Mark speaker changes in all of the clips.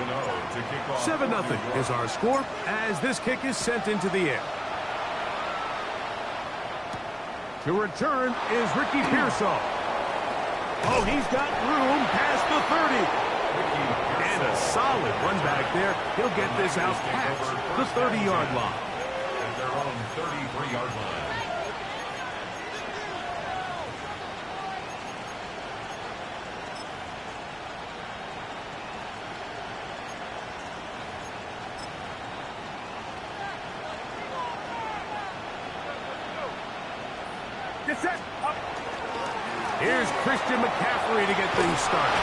Speaker 1: 7-0 is our score as this kick is sent into the air. To return is Ricky Pearsall. Oh, he's got room past the 30. And a solid run back there. He'll get this out past the 30-yard line.
Speaker 2: At their own 33-yard line.
Speaker 1: Here's Christian McCaffrey to get things started.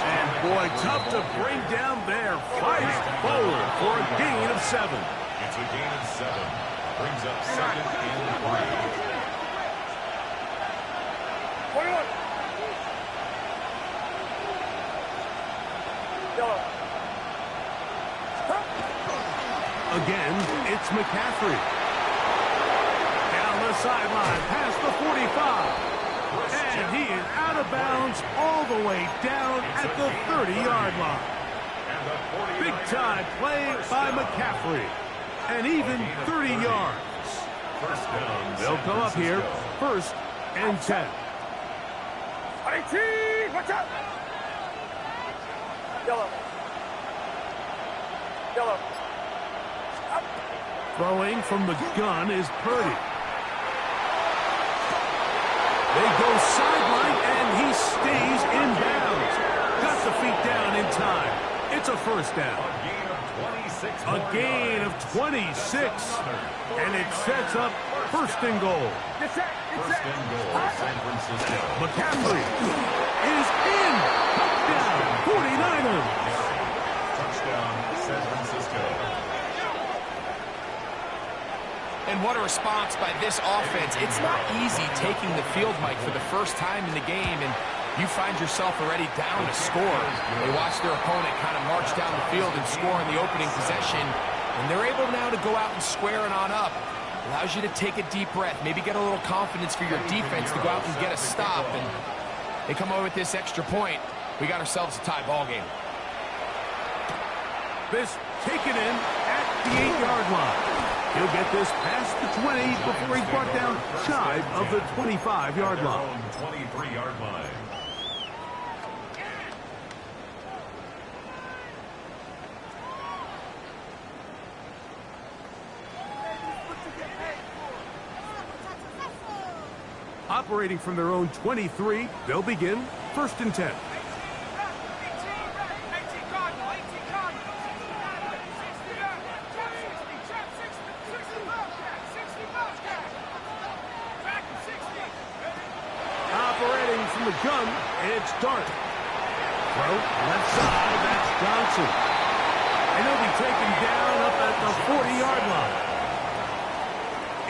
Speaker 1: And boy, tough to bring down there. Fires forward for a gain of 7.
Speaker 2: It's a gain of 7. Brings up 2nd and 3.
Speaker 1: Again, it's McCaffrey. Down the sideline, past the 45. And he is out of bounds all the way down at the 30-yard line. Big-time play by McCaffrey. And even 30 yards. They'll come up here, 1st and 10.
Speaker 3: Watch out! Yellow.
Speaker 1: Throwing from the gun is Purdy. They go sideline, and he stays in bounds. Got the feet down in time. It's a 1st down. A gain of 26. And it sets up 1st and goal.
Speaker 2: 1st and goal, San Francisco.
Speaker 1: McCaffrey is in. Touchdown, 49ers.
Speaker 2: Touchdown, San Francisco.
Speaker 4: And what a response by this offense. It's not easy taking the field, Mike, for the first time in the game, and you find yourself already down to score. They watch their opponent kind of march down the field and score in the opening possession, and they're able now to go out and square it on up. Allows you to take a deep breath, maybe get a little confidence for your defense to go out and get a stop, and they come away with this extra point. We got ourselves a tie ball game.
Speaker 1: This taken in at the 8-yard line. He'll get this past the 20 before he's brought down shy of the 25-yard line.
Speaker 2: 23-yard line.
Speaker 1: Operating from their own 23, they'll begin 1st and 10. Operating from the gun, it's Dart. Throw left side, that's Johnson. And he'll be taken down up at the 40-yard line.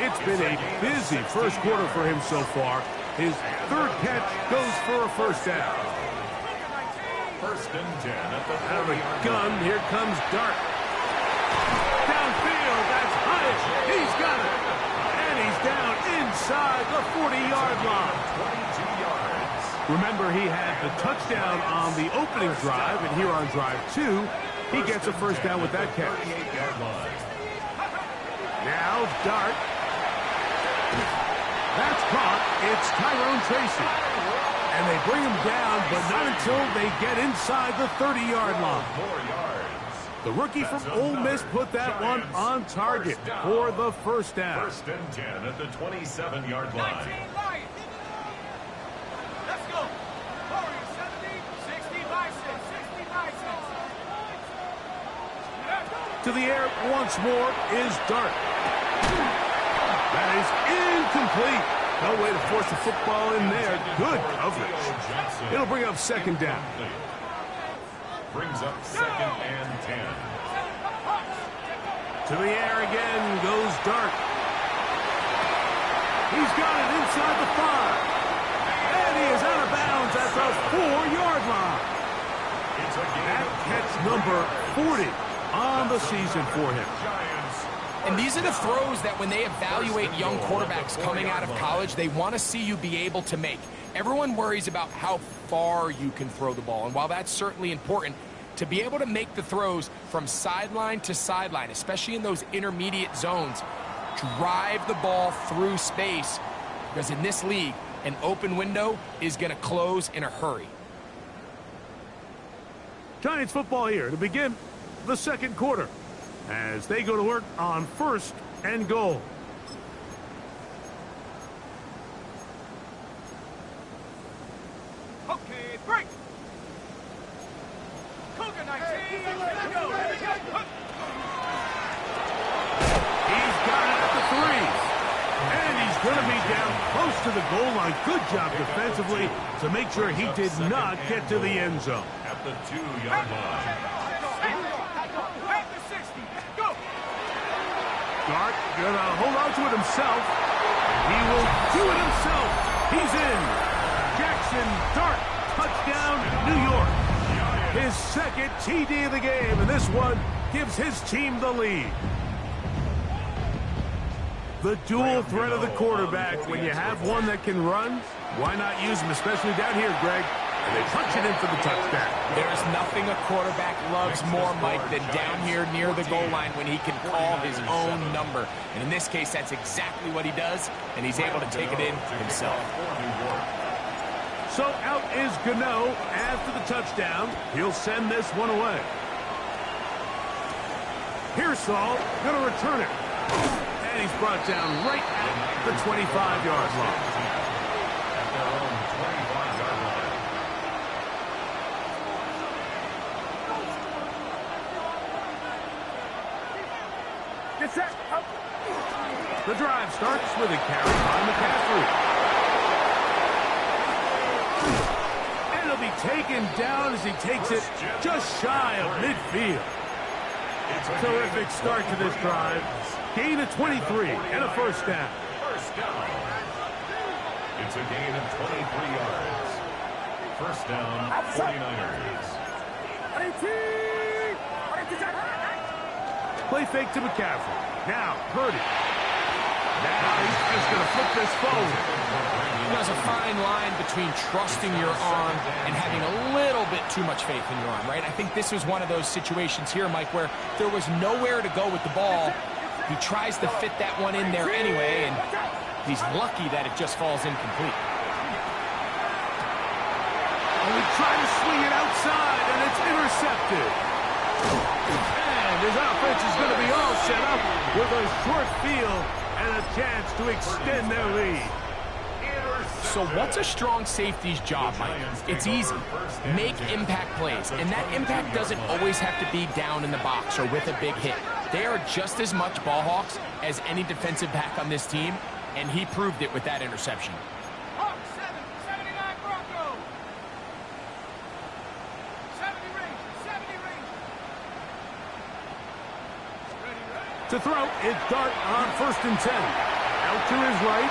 Speaker 1: It's been a busy 1st quarter for him so far. His 3rd catch goes for a 1st down.
Speaker 2: 1st and 10 at the
Speaker 1: Out of the gun, here comes Dart. Downfield, that's Hyatt. He's got it. And he's down inside the 40-yard line.
Speaker 2: 22 yards.
Speaker 1: Remember, he had the touchdown on the opening drive, and here on drive 2, he gets a 1st down with that catch.
Speaker 2: 38-yard line.
Speaker 1: Now Dart. That's caught. It's Tyrone Tracy. And they bring him down, but not until they get inside the 30-yard line.
Speaker 2: 4 yards.
Speaker 1: The rookie from Ole Miss put that one on target for the 1st down.
Speaker 2: 1st and 10 at the 27-yard line.
Speaker 3: Let's go. 70, 60 biceps, 60 biceps.
Speaker 1: To the air once more is Dart. That is incomplete. No way to force the football in there. Good coverage. It'll bring up 2nd down.
Speaker 2: Brings up 2nd and 10.
Speaker 1: To the air again goes Dart. He's got it inside the 5. And he is out of bounds at the 4-yard line. That catch number 40 on the season for him.
Speaker 4: And these are the throws that when they evaluate young quarterbacks coming out of college, they want to see you be able to make. Everyone worries about how far you can throw the ball. And while that's certainly important, to be able to make the throws from sideline to sideline, especially in those intermediate zones, drive the ball through space, because in this league, an open window is going to close in a hurry.
Speaker 1: Giants football here to begin the second quarter as they go to work on 1st and goal.
Speaker 3: Okay, break. Cougar 19, here we go.
Speaker 1: He's got it at the 3. And he's going to be down close to the goal line. Good job defensively to make sure he did not get to the end zone.
Speaker 2: At the 2-yard line.
Speaker 3: At the 60, go.
Speaker 1: Dart gonna hold on to it himself. He will do it himself. He's in. Jackson Dart, touchdown, New York. His second TD of the game, and this one gives his team the lead. The dual threat of the quarterback. When you have one that can run, why not use him, especially down here, Greg? And they punch it in for the touchdown.
Speaker 4: There's nothing a quarterback loves more, Mike, than down here near the goal line when he can call his own number. And in this case, that's exactly what he does, and he's able to take it in himself.
Speaker 1: So out is Gano after the touchdown. He'll send this one away. Pearsall going to return it. And he's brought down right at the 25-yard line.
Speaker 2: At their own 25-yard line.
Speaker 1: Get set. Up. The drive starts with a carry by McCaffrey. And it'll be taken down as he takes it just shy of midfield. Terrific start to this drive. Gain of 23 and a first down.
Speaker 2: First down. It's a gain of 23 yards. First down, 49ers.
Speaker 1: Play fake to McCaffrey. Now, Purdy. Now he's just going to flip this forward.
Speaker 4: There's a fine line between trusting your arm and having a little bit too much faith in your arm, right? I think this was one of those situations here, Mike, where there was nowhere to go with the ball. He tries to fit that one in there anyway, and he's lucky that it just falls incomplete.
Speaker 1: And we try to swing it outside, and it's intercepted. And his offense is going to be all set up with a short field and a chance to extend their lead.
Speaker 4: So what's a strong safety's job, Mike? It's easy. Make impact plays, and that impact doesn't always have to be down in the box or with a big hit. They are just as much ball hawks as any defensive back on this team, and he proved it with that interception.
Speaker 3: Hawk 79 Bronco. 70 range, 70 range.
Speaker 1: To throw, it's Dart on 1st and 10. Out to his right.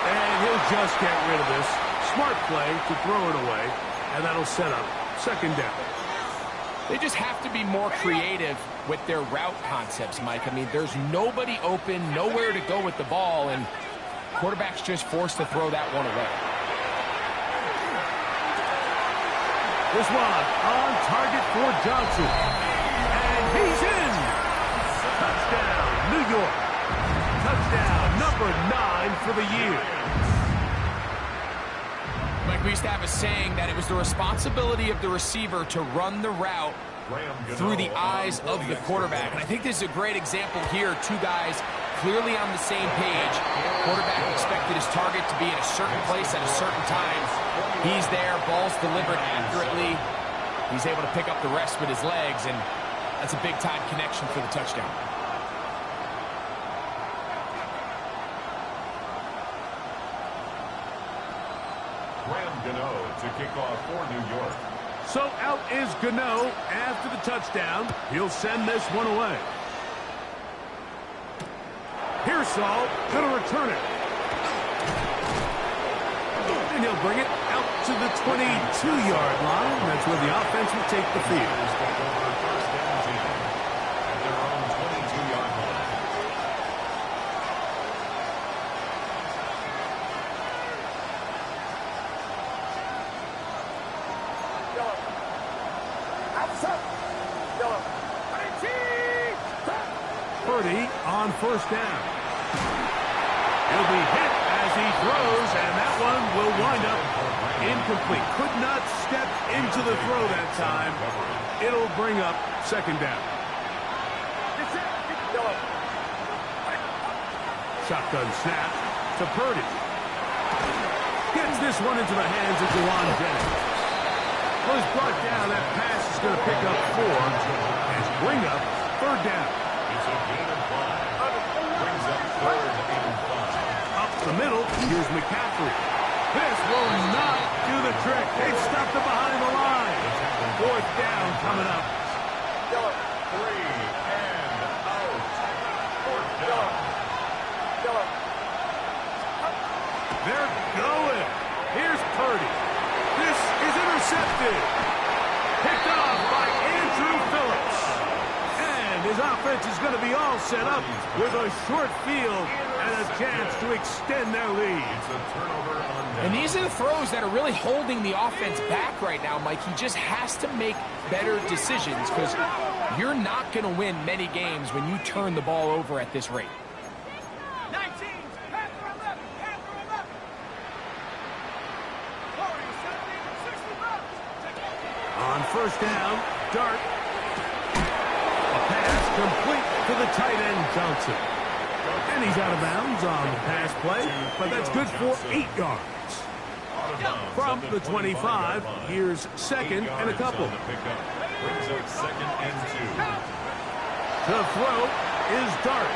Speaker 1: And he'll just get rid of this. Smart play to throw it away. And that'll set up 2nd down.
Speaker 4: They just have to be more creative with their route concepts, Mike. I mean, there's nobody open, nowhere to go with the ball, and quarterback's just forced to throw that one away.
Speaker 1: This one on target for Johnson. And he's in. Touchdown, New York. Touchdown, number 9 for the year.
Speaker 4: Mike, we used to have a saying that it was the responsibility of the receiver to run the route through the eyes of the quarterback. And I think this is a great example here. Two guys clearly on the same page. Quarterback expected his target to be in a certain place at a certain time. He's there, ball's delivered accurately. He's able to pick up the rest with his legs, and that's a big-time connection for the touchdown.
Speaker 2: Graham Gano to kick off for New York.
Speaker 1: So out is Gano after the touchdown. He'll send this one away. Pearsall going to return it. And he'll bring it out to the 22-yard line. That's where the offense will take the field.
Speaker 2: First down team at their own 22-yard line.
Speaker 1: Purdy on first down. He'll be hit as he throws, and that one will wind up incomplete. Could not step into the throw that time. It'll bring up second down. Shotgun snap to Purdy. Gets this one into the hands of Juwan Jennings. Was brought down. That pass is going to pick up 4 and bring up third down.
Speaker 2: It's a gain of 5. Brings up third and 5.
Speaker 1: Up the middle, here's McCaffrey. This will not do the trick. They've stopped it behind the line. Fourth down coming up.
Speaker 2: 3 and out. Fourth down.
Speaker 1: They're going. Here's Purdy. This is intercepted. Picked off by Andrew Phillips. And his offense is going to be all set up with a short field and a chance to extend their lead.
Speaker 2: It's a turnover on down.
Speaker 4: And these are the throws that are really holding the offense back right now, Mike. He just has to make better decisions because you're not going to win many games when you turn the ball over at this rate.
Speaker 3: 19, Panther 11, Panther 11. 40, 70, 65.
Speaker 1: On first down, Dart. A pass complete to the tight end, Johnson. And he's out of bounds on the pass play, but that's good for 8 yards. From the 25, here's second and a couple.
Speaker 2: Brings up second and 2.
Speaker 1: The throw is Dart.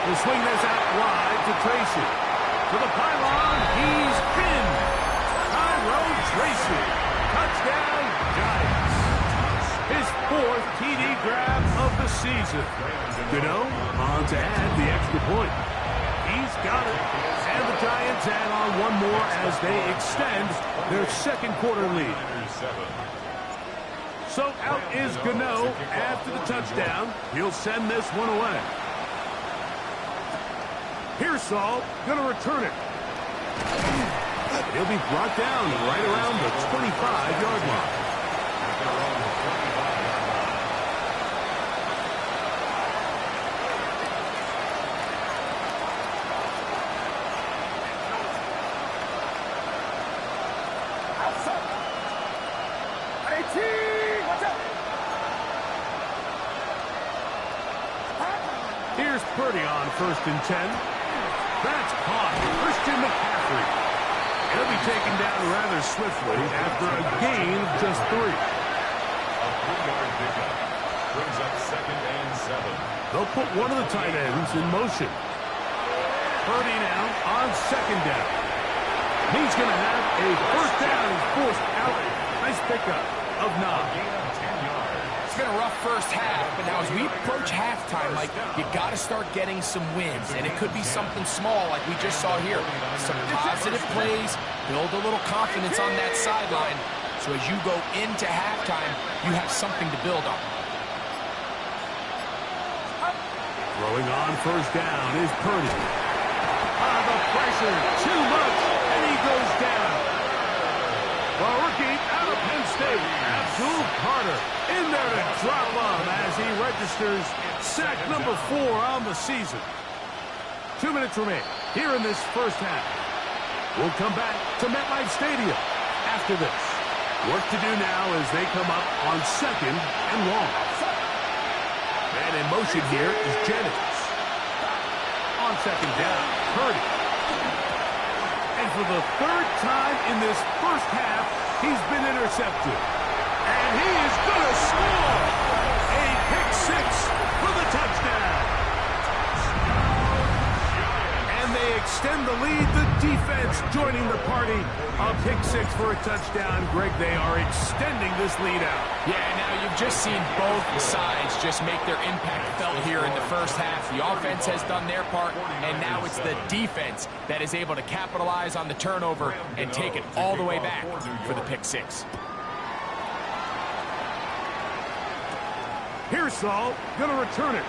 Speaker 1: He'll swing this out wide to Tracy. To the pylon, he's pinned. Tyrone Tracy. Touchdown, Giants. His 4th TD grab of the season. Gano on to add the extra point. He's got it. And the Giants add on one more as they extend their second quarter lead. So out is Gano after the touchdown. He'll send this one away. Pearsall going to return it. He'll be brought down right around the 25-yard line. Here's Purdy on first and 10. That's caught. Christian McCaffrey. He'll be taken down rather swiftly after a gain of just 3.
Speaker 2: A 3-yard pickup. Brings up second and 7.
Speaker 1: They'll put one of the tight ends in motion. Purdy now on second down. He's going to have a first down and forced out. Nice pickup of Knox.
Speaker 2: Gain of 10 yards.
Speaker 4: It's been a rough first half, but now as we approach halftime, Mike, you got to start getting some wins, and it could be something small like we just saw here. Some positive plays, build a little confidence on that sideline, so as you go into halftime, you have something to build on.
Speaker 1: Throwing on first down is Purdy. The pressure, too much, and he goes down. The rookie out of Penn State, Abdul Carter, in there to drop him as he registers sack number 4 on the season. 2 minutes remain here in this first half. We'll come back to MetLife Stadium after this. Work to do now as they come up on second and long. And in motion here is Jennings. On second down, Purdy. And for the 3rd time in this first half, he's been intercepted. And he is going to score! A pick 6 for the touchdown. And they extend the lead. The defense joining the party. A pick 6 for a touchdown. Greg, they are extending this lead out.
Speaker 4: Yeah, now you've just seen both sides just make their impact felt here in the first half. The offense has done their part, and now it's the defense that is able to capitalize on the turnover and take it all the way back for the pick 6.
Speaker 1: Pearsall going to return it.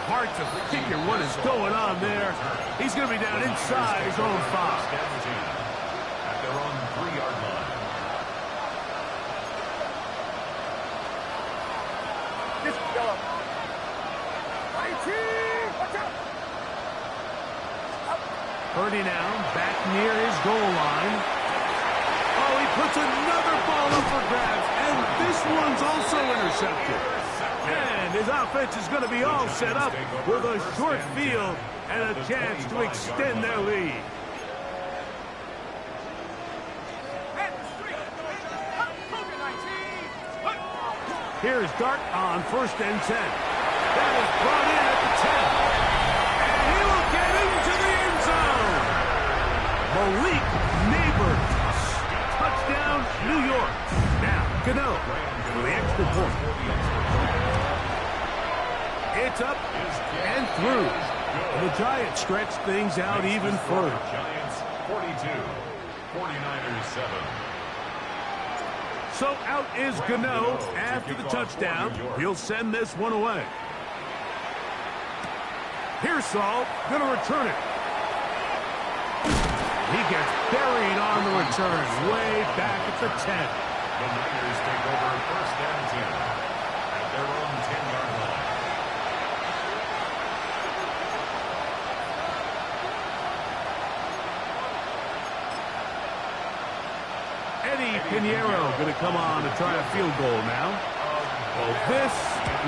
Speaker 1: Hard to figure what is going on there. He's going to be down inside his own 5. Purdy now back near his goal line. Oh, he puts another ball up for grabs, and this one's also intercepted. And his offense is going to be all set up with a short field and a chance to extend their lead. Here's Dart on 1st and 10. That is brought in at the 10. And he will get into the end zone. Malik Neighbors. Touchdown, New York. Now, Gano for the extra point. It's up and through. And the Giants stretch things out even further.
Speaker 2: Giants 42, 49ers 7.
Speaker 1: So out is Gano after the touchdown. He'll send this one away. Here's Saul, going to return it. He gets buried on the return, way back at the 10.
Speaker 2: The Niners take over 1st and 10 at their own 10-yard line.
Speaker 1: Eddie Pinheiro going to come on to try a field goal now. Well, this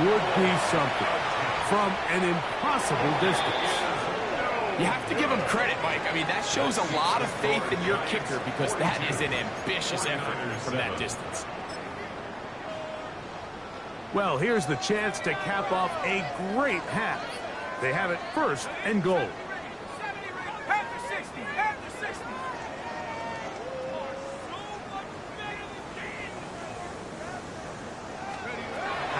Speaker 1: would be something from an impossible distance.
Speaker 4: You have to give him credit, Mike. I mean, that shows a lot of faith in your kicker because that is an ambitious effort from that distance.
Speaker 1: Well, here's the chance to cap off a great half. They have it 1st and goal.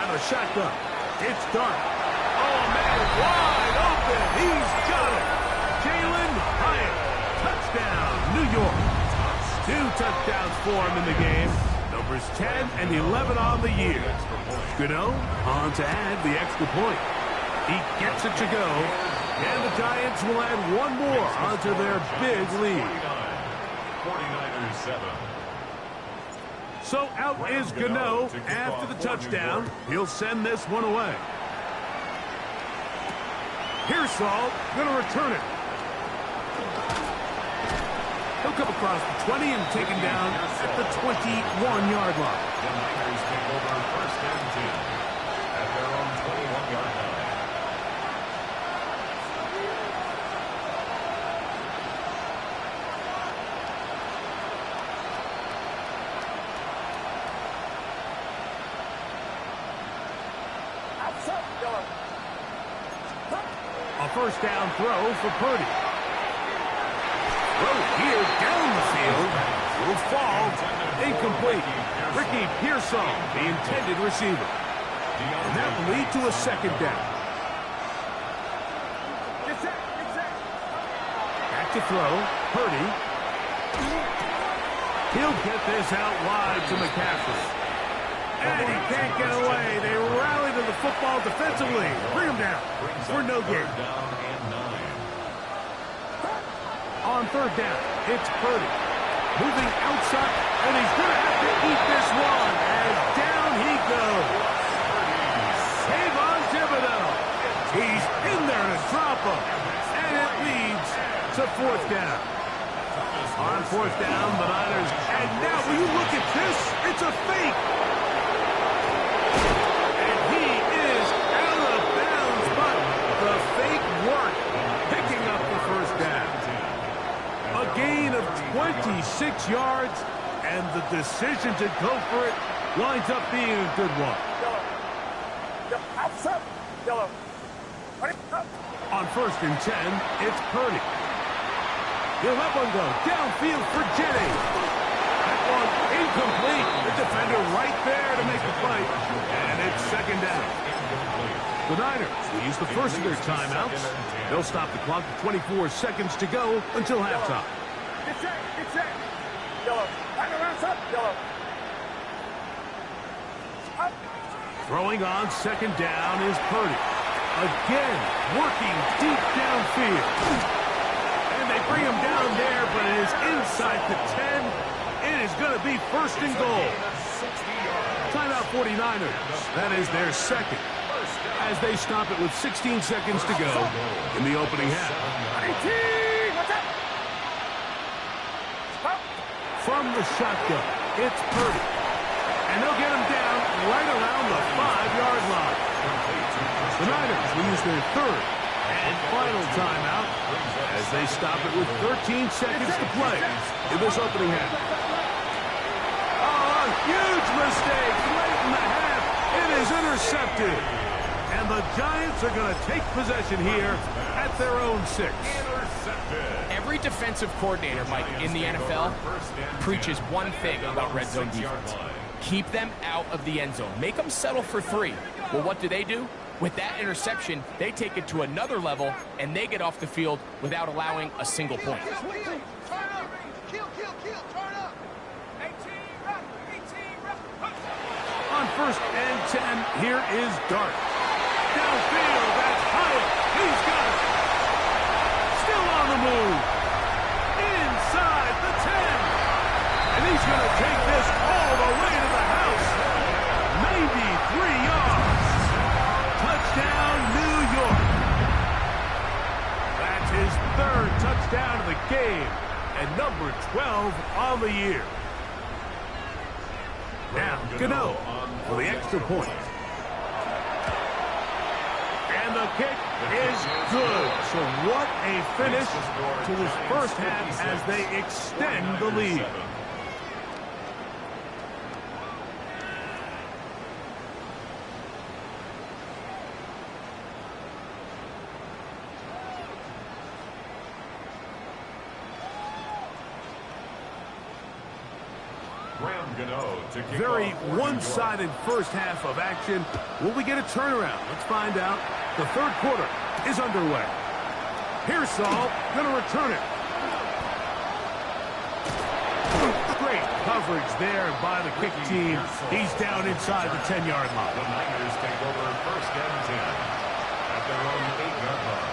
Speaker 1: A shotgun. It's Dart. Oh, man, wide open. He's got it. Jalen Hyatt. Touchdown, New York. 2 touchdowns for him in the game. Numbers 10 and 11 on the year. Gano on to add the extra point. He gets it to go. And the Giants will add one more onto their big lead.
Speaker 2: 49ers 7.
Speaker 1: So out is Gano after the touchdown. He'll send this one away. Here's Saul, going to return it. He'll come across the 20 and taken down at the 21-yard line.
Speaker 2: The Niners take over 1st and 10 at their own 21-yard line.
Speaker 1: A 1st down throw for Purdy. Throw here down the field. Will fall. Incomplete. Ricky Pearsall, the intended receiver. And that will lead to a 2nd down. Back to throw. Purdy. He'll get this out wide to McCaffrey. And he can't get away. They rally to the football defensively. Bring him down for no gain. On 3rd down, it's Purdy. Moving outside, and he's going to have to eat this one. And down he goes. Kayvon Thibodeaux. He's in there to drop him. And it leads to 4th down. On 4th down, the Niners. And now, will you look at this? It's a fake. And he is out of bounds, but the fake worked, picking up the 1st down. A gain of 26 yards, and the decision to go for it winds up being a good one. On 1st and 10, it's Purdy. He'll let one go downfield for Jennings. That one incomplete. The defender right there to make the fight, and it's 2nd down. The Niners will use the first of their timeouts. They'll stop the clock with 24 seconds to go until halftime. Throwing on 2nd down is Purdy. Again, working deep downfield. And they bring him down there, but it is inside the 10. It is going to be 1st and goal. Timeout 49ers. That is their 2nd. As they stop it with 16 seconds to go in the opening half. 18, what's up? from the shotgun. It's Purdy. And they'll get him down right around the 5-yard line. The Niners will use their third and final timeout as they stop it with 13 seconds to play in this opening half. Oh, a huge mistake late in the half. It is intercepted. And the Giants are going to take possession here at their own 6.
Speaker 4: Every defensive coordinator, Mike, in the NFL preaches one thing about red zone defense. Keep them out of the end zone. Make them settle for 3. Well, what do? With that interception, they take it to another level, and they get off the field without allowing a single point.
Speaker 1: On 1st and 10, here is Dart. Downfield, that's Hyatt. He's got it. Still on the move. Inside the 10. And he's going to take this all the way to the house. Maybe 3 yards. Touchdown, New York. That's his 3rd touchdown of the game. And number 12 on the year. Now, Gano for the extra point. And the kick is good. So what a finish to this first half as they extend the lead. Very one-sided first half of action. Will we get a turnaround? Let's find out. The 3rd quarter is underway. Pearsall going to return it. Great coverage there by the kick team. He's down inside the 10-yard line.
Speaker 2: The Niners take over 1st and 10 at their own 8-yard line.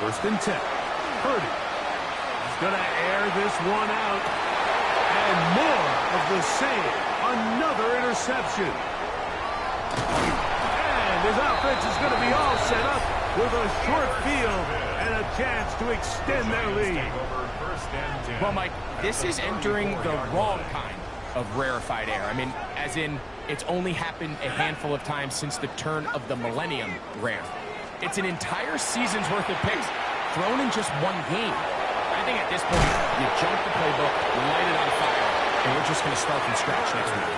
Speaker 1: First and 10. Purdy. He's going to air this one out. And more of the same. Another interception. And his offense is going to be all set up with a short field and a chance to extend their lead.
Speaker 4: Well, Mike, this is entering the wrong kind of rarefied air. I mean, as in, it's only happened a handful of times since the turn of the millennium rare. It's an entire season's worth of picks thrown in just one game. I think at this point, you jump the playbook, light it on fire, and we're just going to start from scratch next week.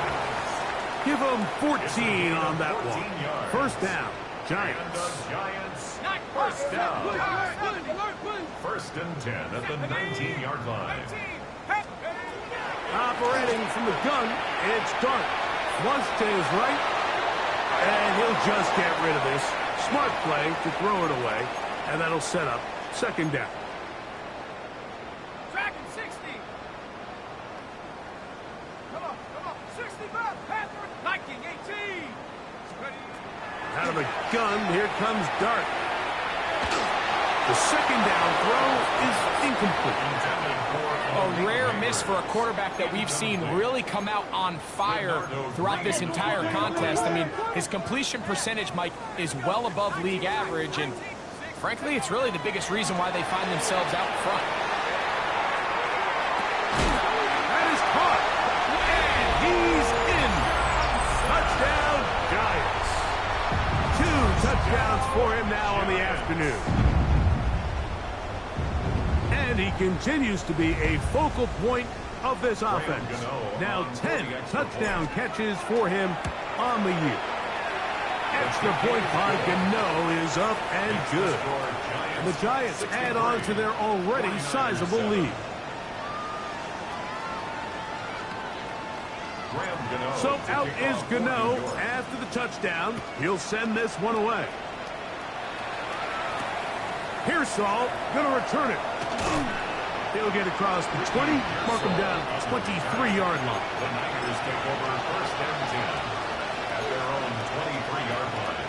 Speaker 1: Give them 14 on that one. First down, Giants.
Speaker 2: First down. 1st and 10 at the 19-yard line.
Speaker 1: Operating from the gun, it's Dart. Flush to his right, and he'll just get rid of this. Smart play to throw it away, and that'll set up 2nd down.
Speaker 3: Tracking 60. Come on. 65. Panther. Liking 18.
Speaker 1: Out of the gun, here comes Dart. The 2nd down throw is incomplete.
Speaker 4: A rare miss for a quarterback that we've seen really come out on fire throughout this entire contest. I mean, his completion percentage, Mike, is well above league average, and frankly, it's really the biggest reason why they find themselves out front.
Speaker 1: That is caught, and he's in. Touchdown, Giants. 2 touchdowns for him now on the afternoon. And he continues to be a focal point of this offense. Now 10 touchdown catches for him on the year. Extra point by Gano is up and good. And the Giants add on to their already sizable lead. So out is Gano after the touchdown. He'll send this one away. Pearsall going to return it. He'll get across the 20, mark him down at the 23-yard line.
Speaker 2: The Niners take over 1st and 10 at their own 23-yard line.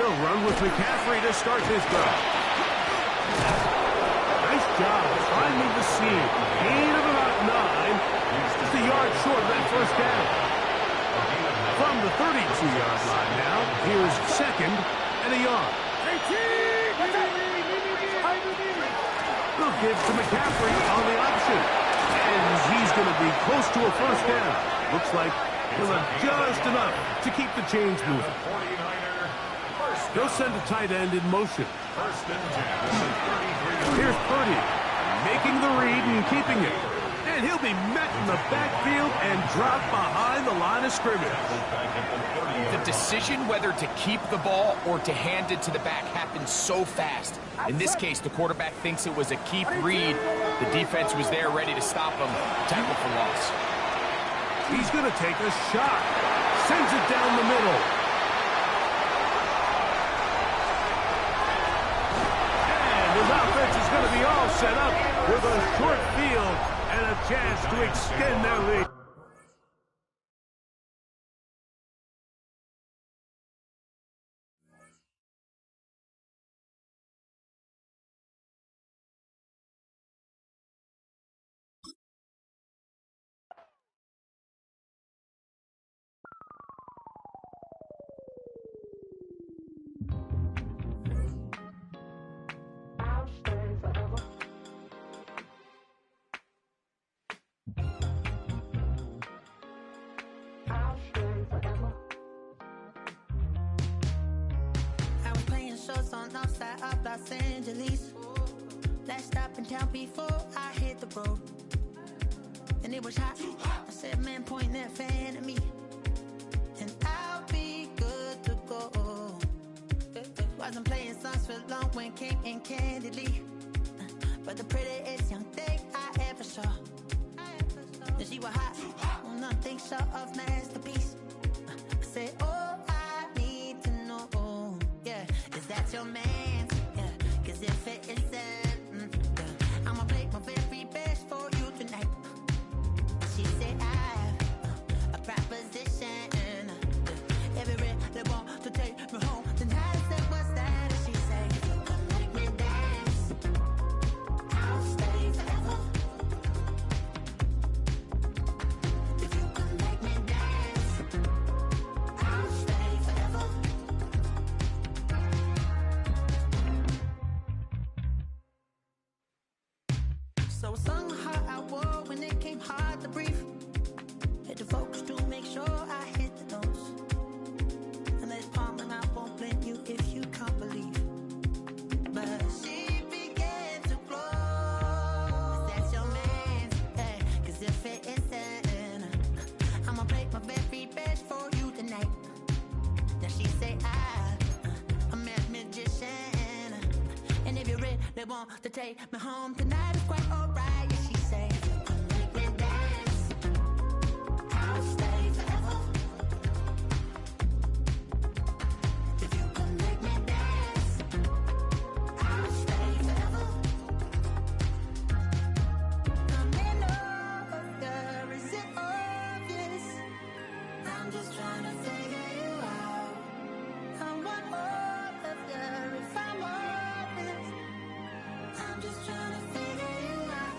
Speaker 1: They'll run with McCaffrey to start this drive. Nice job finding the seam. Gain of about 9. Just a yard short of that first down. From the 32-yard line now, here's second and a yard. They'll give to McCaffrey on the option. And he's going to be close to a first down. Looks like he'll have just enough to keep the chains moving. They'll send a tight end in motion. Here's Purdy, making the read and keeping it. And he'll be met in the backfield and dropped behind the line of scrimmage.
Speaker 4: The decision whether to keep the ball or to hand it to the back happens so fast. In this case, the quarterback thinks it was a keep read. The defense was there ready to stop him. Tackle for loss.
Speaker 1: He's going to take a shot. Sends it down the middle. And his offense is going to be all set up with a short field and a chance to extend their lead.
Speaker 5: Outside of Los Angeles. Last stop in town before I hit the road. And it was hot. I said, man, point that fan at me. And I'll be good to go. Wasn't playing songs for long when came in candidly. But the prettiest young thing I ever saw. And she was hot. Well, nothing short of masterpiece. I said, oh, I need to know. Yeah, is that your man? Yeah, cause if it isn't, yeah, I'ma play my very best for you tonight. She said I have a proposition. Every red they want to take me home tonight. I said, what's that? She said, if you come make me dance, I'll stay forever. If you come make me dance, I'll stay forever. So I sung how I wore when it came hard to breathe. Had to focus to make sure I hit the notes. And there's palm and I won't blame you if you can't believe. But she began to flow. That's your man, hey, cause if it isn't, I'ma play my very best for you tonight. Then she say I'm a magician. And if you're ready, they want to take me home tonight. It's quite alright. Yeah, she say, come make me dance, I'll stay forever. If you come make me dance, I'll stay forever. I'm in over, is it obvious? I'm just trying to figure you out. I want all of you if I'm honest. I'm just trying to figure you out.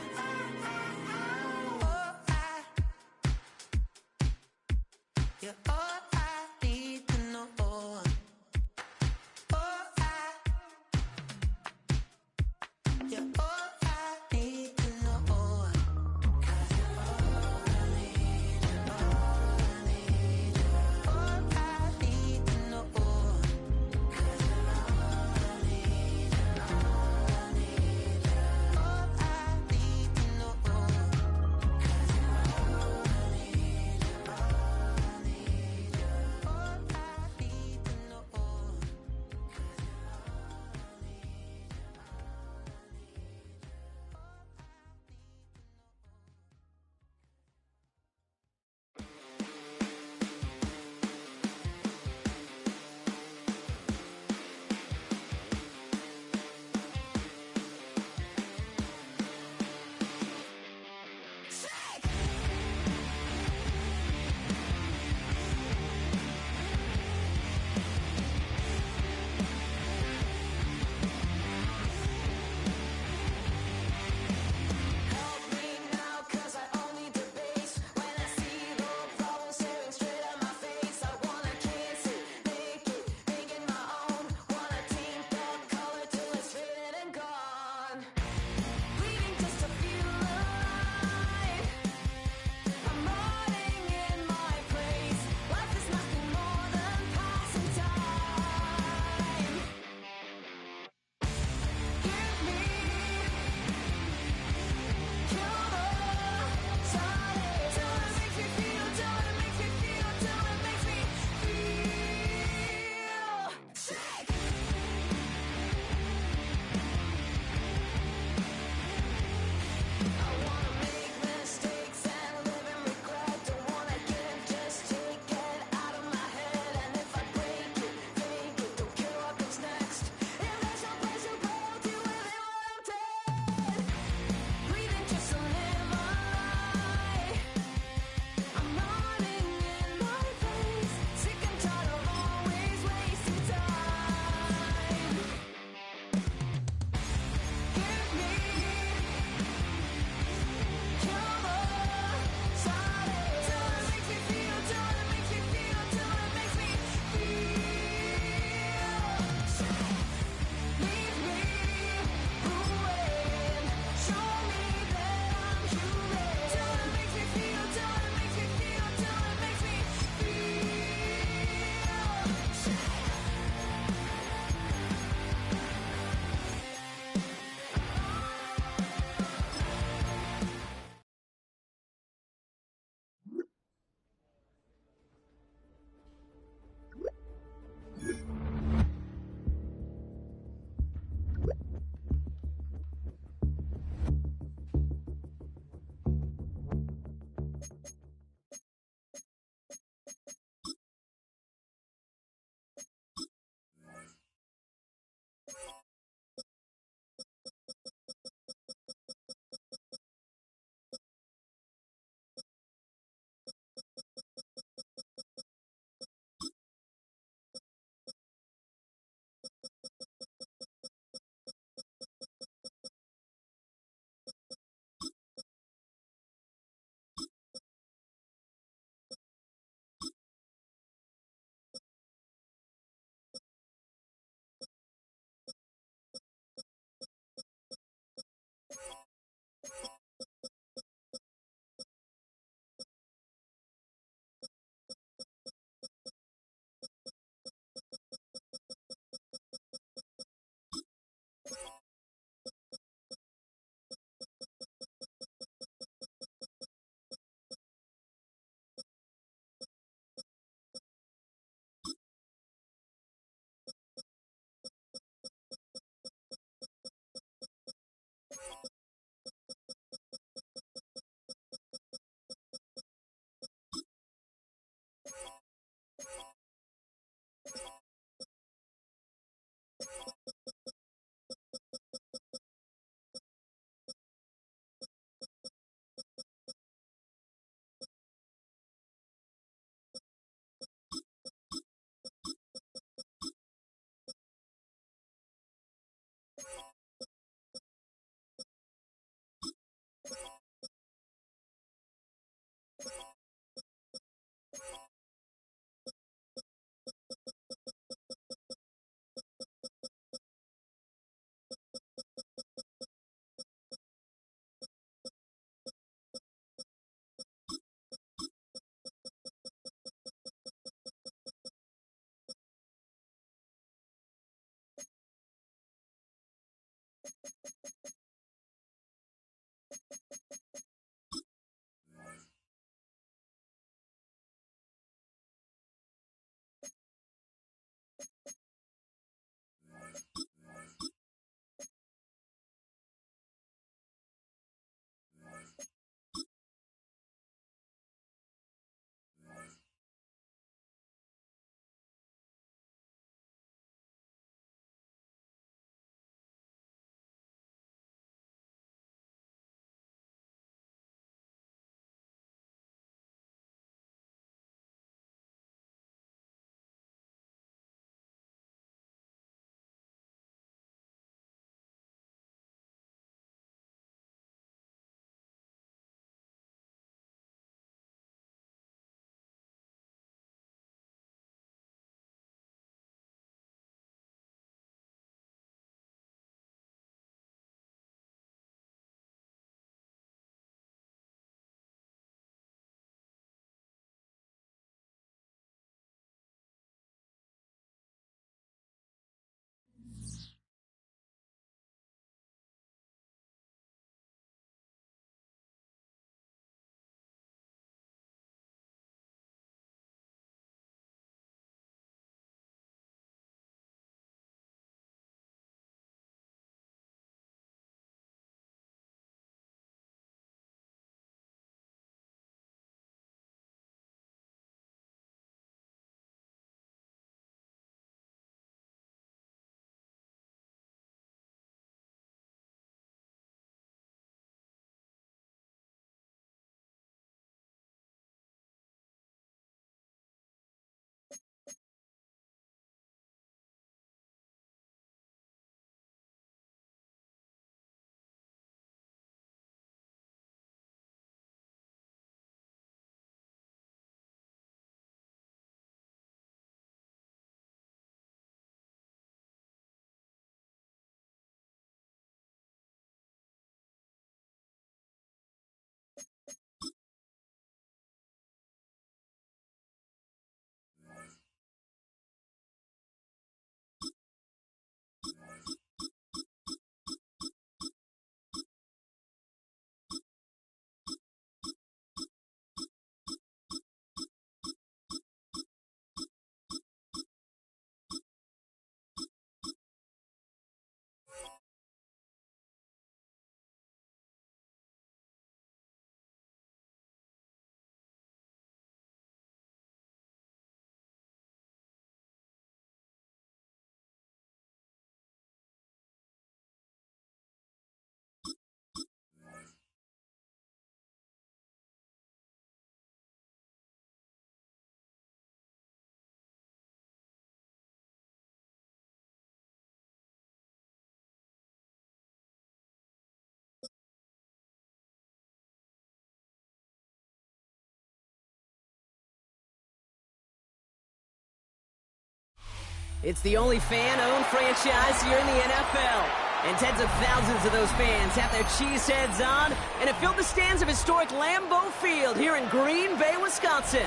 Speaker 6: It's the only fan-owned franchise here in the NFL. And tens of thousands of those fans have their cheeseheads on and have filled the stands of historic Lambeau Field here in Green Bay, Wisconsin.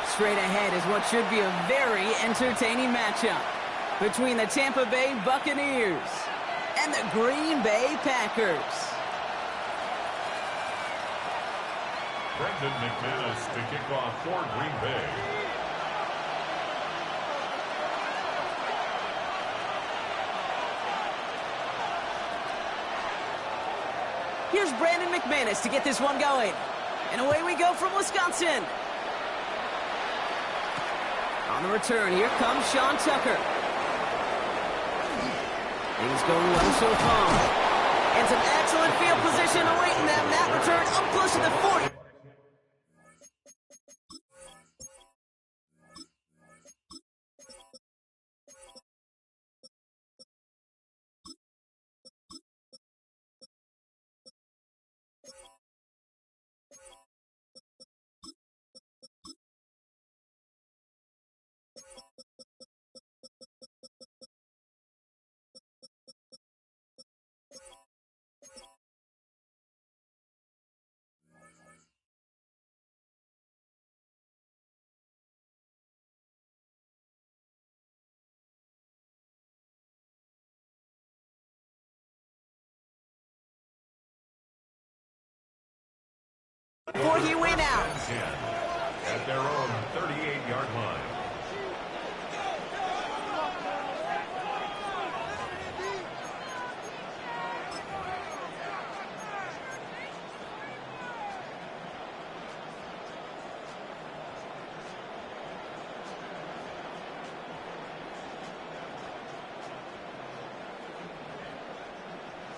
Speaker 6: Straight ahead is what should be a very entertaining matchup between the Tampa Bay Buccaneers and the Green Bay Packers.
Speaker 2: Brendan McManus to kick off for Green Bay.
Speaker 6: Here's Brandon McManus to get this one going. And away we go from Wisconsin. On the return, here comes Sean Tucker. Things going well so far. And some excellent field position awaiting them. That return up close to the 40. Before he went out.
Speaker 2: At their own 38-yard line.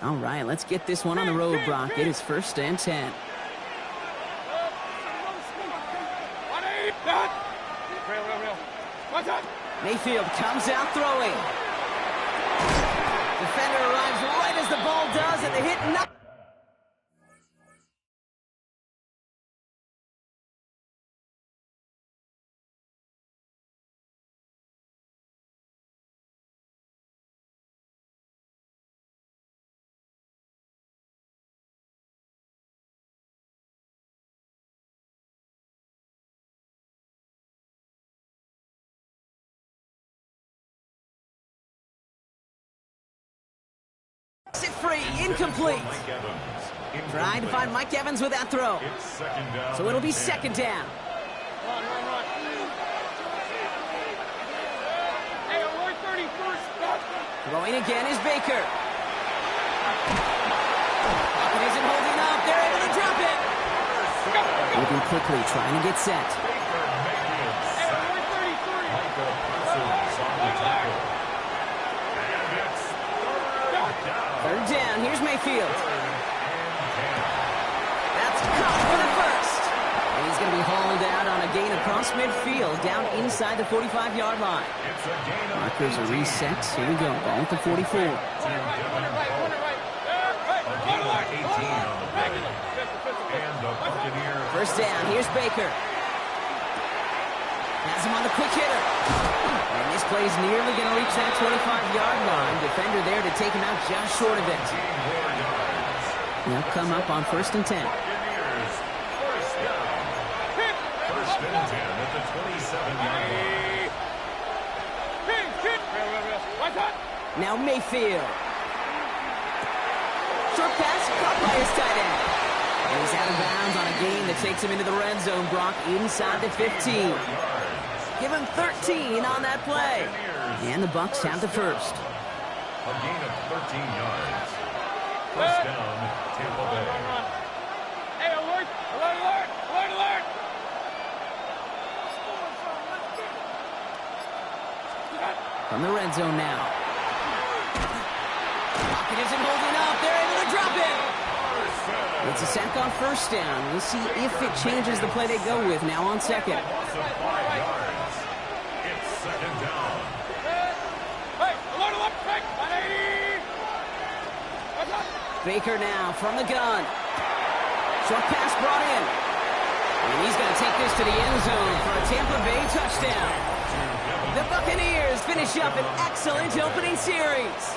Speaker 6: All right, let's get this one on the road, Brock. It is 1st and 10. Mayfield comes out throwing. Defender arrives right as the ball does, and they hit nothing. It free, incomplete. Trying to find Mike Evans with that throw. So it'll be 2nd down. Throwing again is Baker. It isn't holding up. They're able to drop it. Moving quickly, trying to get set. Third down, here's Mayfield. That's caught for the first. And he's going to be hauled out on a gain across midfield, down inside the 45-yard line. Markers are reset. Here we go, ball at the 44. First down, here's Baker. Has him on the quick hitter. And this play is nearly going to reach that 25-yard line. Defender there to take him out just short of it. They'll come up on 1st and 10.
Speaker 2: First and 10 at the 27-yard line.
Speaker 6: Now Mayfield. Short pass caught by his tight end. And he's out of bounds on a gain that takes him into the red zone, Brock, inside the 15. Give him 13 on that play. And the Bucs have the first.
Speaker 2: A gain of 13 yards. First down, Tampa Bay.
Speaker 3: Hey, alert! Alert, alert! Alert, alert!
Speaker 6: From the red zone now. Pocket isn't holding up. They're able to drop it. It's a sack on 1st down. We'll see if it changes the play they go with now on 2nd.
Speaker 2: Loss of 5 yards. It's 2nd down.
Speaker 3: Hey, alert, alert! Hey, 180!
Speaker 6: Baker now from the gun. Short pass brought in. And he's going to take this to the end zone for a Tampa Bay touchdown. The Buccaneers finish finish up an excellent opening series.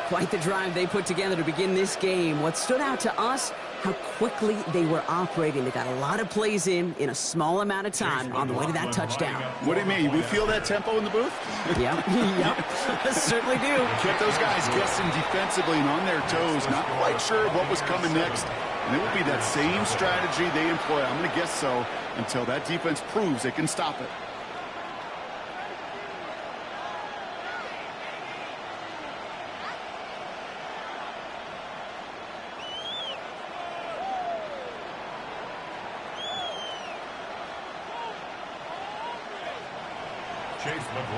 Speaker 6: Quite the drive they put together to begin this game. What stood out to us, how quickly they were operating. They got a lot of plays in a small amount of time on the way to that touchdown.
Speaker 7: What do you mean? We feel that tempo in the booth?
Speaker 6: Yep, certainly do.
Speaker 7: Kept those guys guessing defensively and on their toes, not quite sure what was coming next. And it will be that same strategy they employ. I'm going to guess so until that defense proves they can stop it.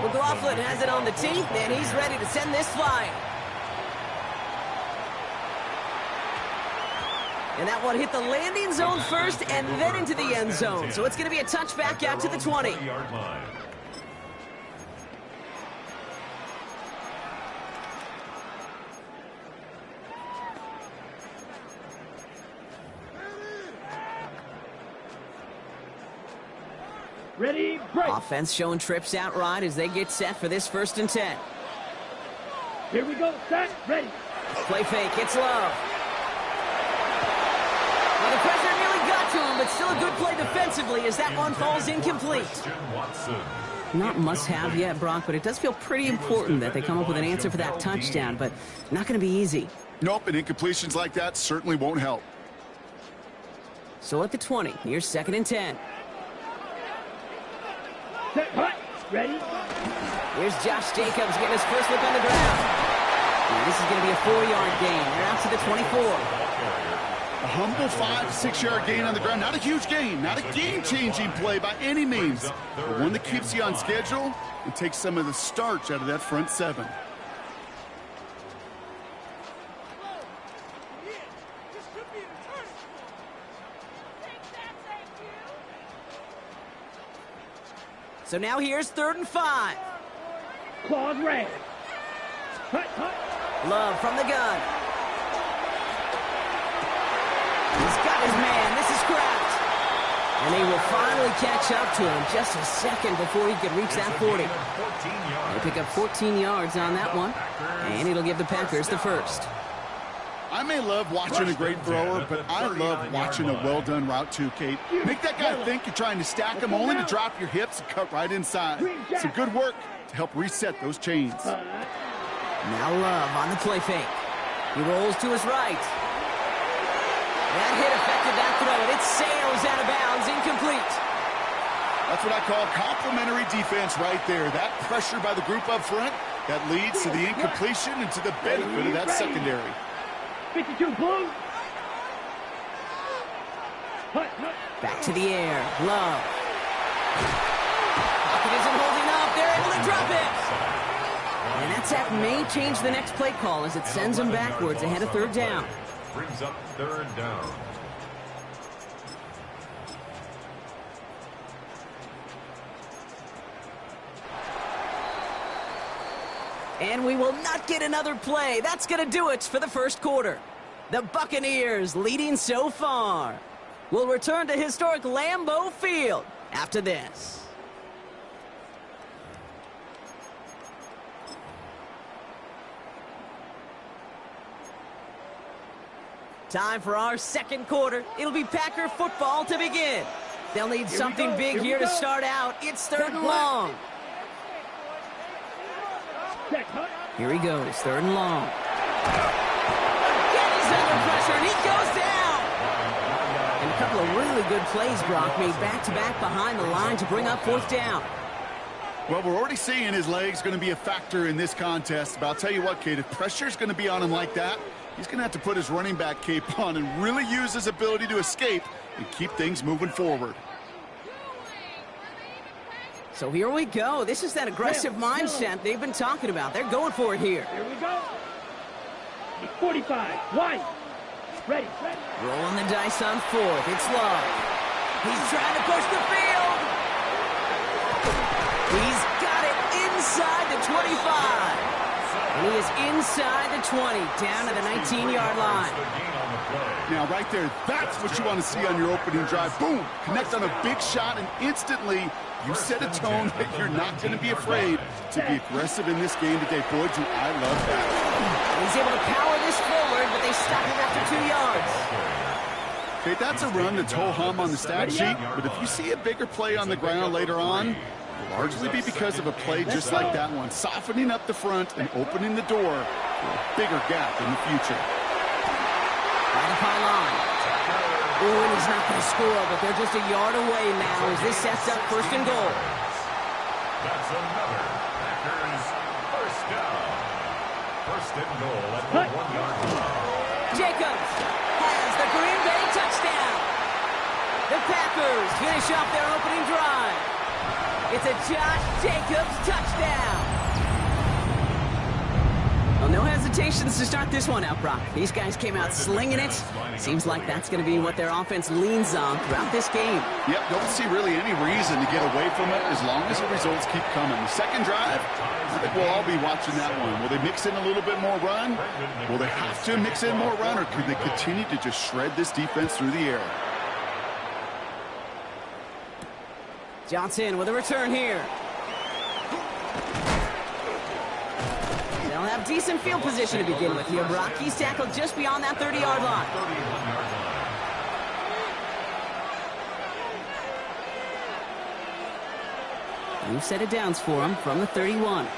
Speaker 6: McLaughlin has it on the tee, and he's ready to send this flying. And that one hit the landing zone first and then into the end zone. So it's going to be a touchback out to the 20.
Speaker 3: Ready, break.
Speaker 6: Offense showing trips out right as they get set for this 1st and 10.
Speaker 3: Here we go, set, ready.
Speaker 6: Play fake, it's Love. Well, the pressure nearly got to him, but still a good play defensively as that one falls incomplete. Not must-have yet, Brock, but it does feel pretty important that they come up with an answer for that touchdown, but not going to be easy.
Speaker 7: Nope, and incompletions like that certainly won't help.
Speaker 6: So at the 20, here's 2nd and 10.
Speaker 3: Set, hut, ready.
Speaker 6: Here's Josh Jacobs getting his first look on the ground. And this is going to be a 4-yard gain. They're out to the 24.
Speaker 7: A humble 5-6-yard gain on the ground. Not a huge gain, not a game-changing play by any means, but one that keeps you on schedule and takes some of the starch out of that front 7.
Speaker 6: So now here's 3rd and 5.
Speaker 3: Claws red. Hut, hut.
Speaker 6: Love from the gun. He's got his man. This is Kraft. And they will finally catch up to him just a second before he could reach that 40. They pick up 14 yards on that one, and it'll give the Packers the 1st.
Speaker 7: I may love watching a great thrower, but I love watching a well-done route too, Kate. Make that guy think you're trying to stack him only to drop your hips and cut right inside. Some good work to help reset those chains.
Speaker 6: Now Love on the play fake. He rolls to his right. That hit affected that throw, and it sails out of bounds, incomplete.
Speaker 7: That's what I call complimentary defense right there. That pressure by the group up front, that leads to the incompletion and to the benefit of that secondary.
Speaker 3: 52 blue. Hut, hut.
Speaker 6: Back to the air. Love. Pocket isn't holding up. They're able to drop it. And that sack may change the next play call as it sends them backwards ahead of 3rd down.
Speaker 2: Brings up 3rd down.
Speaker 6: And we will not get another play. That's going to do it for the 1st quarter. The Buccaneers leading so far. We'll return to historic Lambeau Field after this. Time for our 2nd quarter. It'll be Packer football to begin. They'll need something big here to start out. It's 3rd and long. Here he goes, 3rd and long. Again, he's under pressure, and he goes down. And a couple of really good plays, Brock, made back-to-back behind the line to bring up 4th down.
Speaker 7: Well, we're already seeing his legs going to be a factor in this contest. But I'll tell you what, Kate, if pressure's going to be on him like that, he's going to have to put his running back cape on and really use his ability to escape and keep things moving forward.
Speaker 6: So here we go. This is that aggressive mindset they've been talking about. They're going for it here.
Speaker 3: Here we go. 45, wide. Ready.
Speaker 6: Rolling the dice on 4th. It's Love. He's trying to push the field. He's got it inside the 25. And he is inside the 20, down to the 19-yard line.
Speaker 7: Now, right there, that's what you want to see on your opening drive. Boom! Connect on a big shot, and instantly you set a tone that you're not going to be afraid to be aggressive in this game today. Boy, do I love that.
Speaker 6: He's able to power this forward, but they stop him after 2 yards.
Speaker 7: Okay, that's a run that's ho-hum on the stat sheet, but if you see a bigger play on the ground later on, it'll largely be because of a play just like that one, softening up the front and opening the door for a bigger gap in the future.
Speaker 6: By the pylon. Ooh, and he's not going to score, but they're just a yard away now as this sets up first and goal.
Speaker 2: That's another Packers first down. First and goal at the 1-yard line.
Speaker 6: Jacobs has the Green Bay touchdown. The Packers finish off their opening drive. It's a Josh Jacobs touchdown. Well, no hesitations to start this one out, Brock. These guys came out slinging it. Seems like that's going to be what their offense leans on throughout this game.
Speaker 7: Yep, don't see really any reason to get away from it as long as the results keep coming. The second drive, I think we'll all be watching that one. Will they mix in a little bit more run? Will they have to mix in more run, or could they continue to just shred this defense through the air?
Speaker 6: Johnson with a return here. They'll have decent field position to begin with here, Brock. He's tackled just beyond that 30-yard line. New set of downs for him from the 31.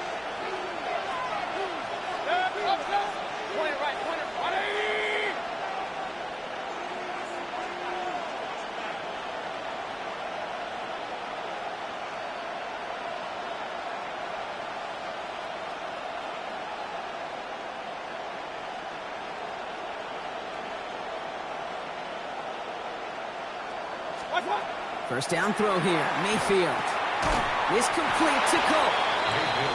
Speaker 6: First down throw here. Mayfield. Is complete to Cole.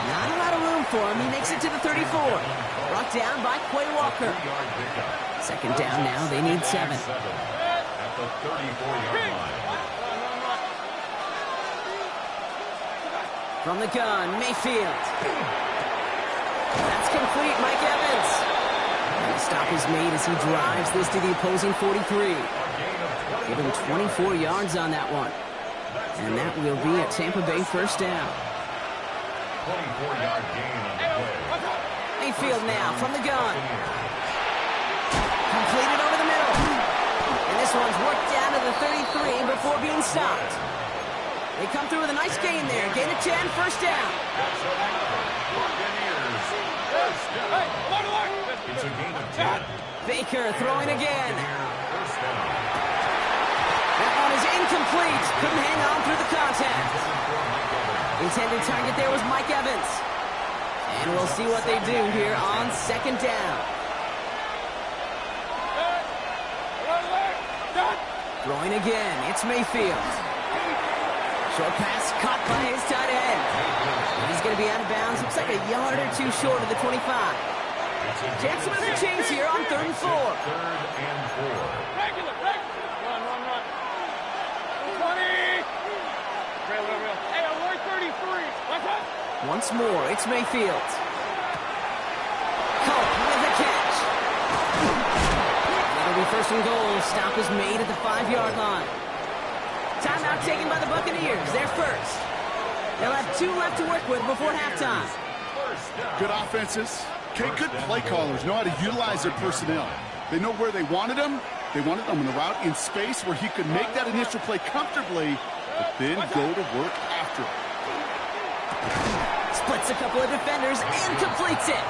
Speaker 6: Not a lot of room for him. He makes it to the 34. Brought down by Quay Walker. Second down now. They need 7.
Speaker 2: At the 34-yard line.
Speaker 6: From the gun, Mayfield. That's complete. Mike Evans. And the stop is made as he drives this to the opposing 43. Give him 24 yards on that one. And that will be a Tampa Bay first down.
Speaker 2: 24-yard gain on the play.
Speaker 6: Mayfield now from the gun. Completed over the middle. And this one's worked down to the 33 before being stopped. They come through with a nice gain there. Gain of 10, first down.
Speaker 2: It's a gain of 10.
Speaker 6: Baker throwing again. That one is incomplete. Couldn't hang on through the contact. Intended target there was Mike Evans. And we'll see what they do here on second down. Throwing again. It's Mayfield. Short pass caught by his tight end. He's going to be out of bounds. Looks like a yard or two short of the 25. Jackson with a change here on 3rd and 4.
Speaker 2: 3rd and 4.
Speaker 3: Run. 20. Real. Hey, alert 33.
Speaker 6: Once more, it's Mayfield. Cope with the catch. That'll be first and goal. Stop is made at the 5-yard line. Timeout taken by the Buccaneers. They're first. They'll have 2 left to work with before halftime.
Speaker 7: Good offenses. Okay, good play callers know how to utilize their personnel. They know where they wanted them. They wanted them on the route in space where he could make that initial play comfortably, but then go to work after it.
Speaker 6: Splits a couple of defenders and completes it.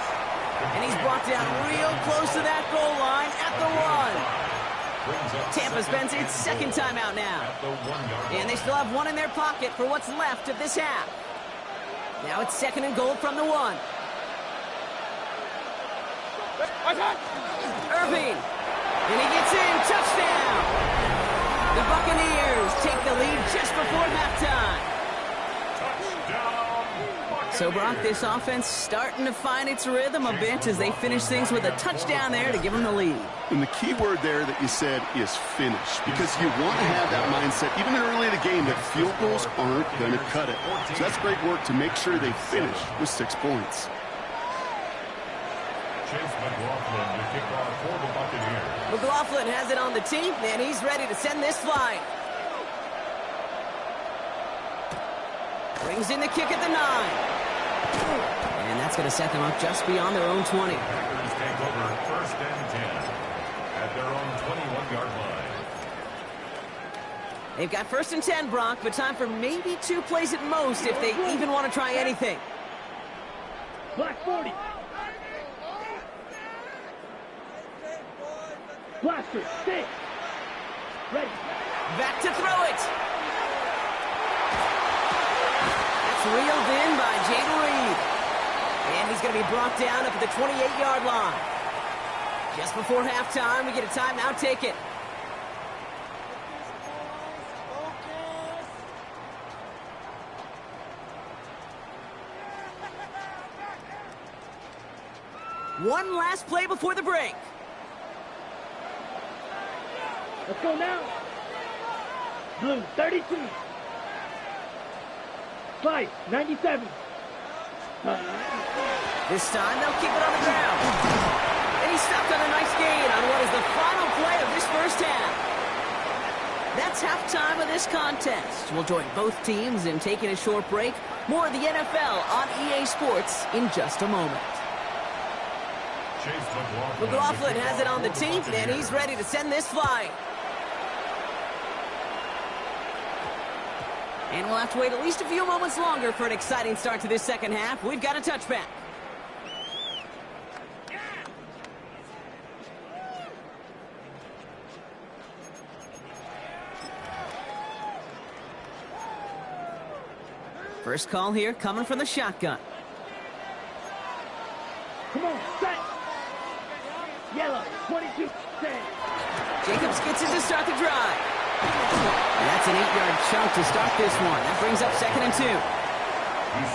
Speaker 6: And he's brought down real close to that goal line at the 1. Tampa spends its second timeout now. And they still have 1 in their pocket for what's left of this half. Now it's 2nd and goal from the 1. Irving. And he gets in. Touchdown. The Buccaneers take the lead just before halftime. So, Brock, this offense starting to find its rhythm a bit as they finish things with a touchdown there to give them the lead.
Speaker 7: And the key word there that you said is finish, because you want to have that mindset, even early in the game, that field goals aren't going to cut it. So that's great work to make sure they finish with 6 points.
Speaker 2: Chase McLaughlin to kick off for the Buccaneers.
Speaker 6: McLaughlin has it on the tee, and he's ready to send this flying. Brings in the kick at the 9. And that's going to set them up just beyond their own 20.
Speaker 2: Packers take over 1st and 10 at their own 21-yard line.
Speaker 6: They've got 1st and 10, Brock, but time for maybe 2 plays at most if they even want to try anything.
Speaker 8: Black 40. Blaster, 6. Ready.
Speaker 6: Back to throw it. That's reeled in by Jayden Reed. And he's going to be brought down up at the 28-yard line. Just before halftime, we get a timeout. Take it. One last play before the break.
Speaker 8: Let's go now. Blue, 32. Five, 97.
Speaker 6: This time, they'll keep it on the ground. And he stopped on a nice gain on what is the final play of this first half. That's halftime of this contest. We'll join both teams in taking a short break. More of the NFL on EA Sports in just a moment.
Speaker 2: Chase
Speaker 6: McLaughlin has it on the tee, and he's ready to send this flying. And we'll have to wait at least a few moments longer for an exciting start to this second half. We've got a touchback. First call here coming from the shotgun.
Speaker 8: Come on, set. Yellow, 22, set.
Speaker 6: Jacobs gets it to start the drive. And that's an 8-yard chunk to start this one. That brings up 2nd and 2.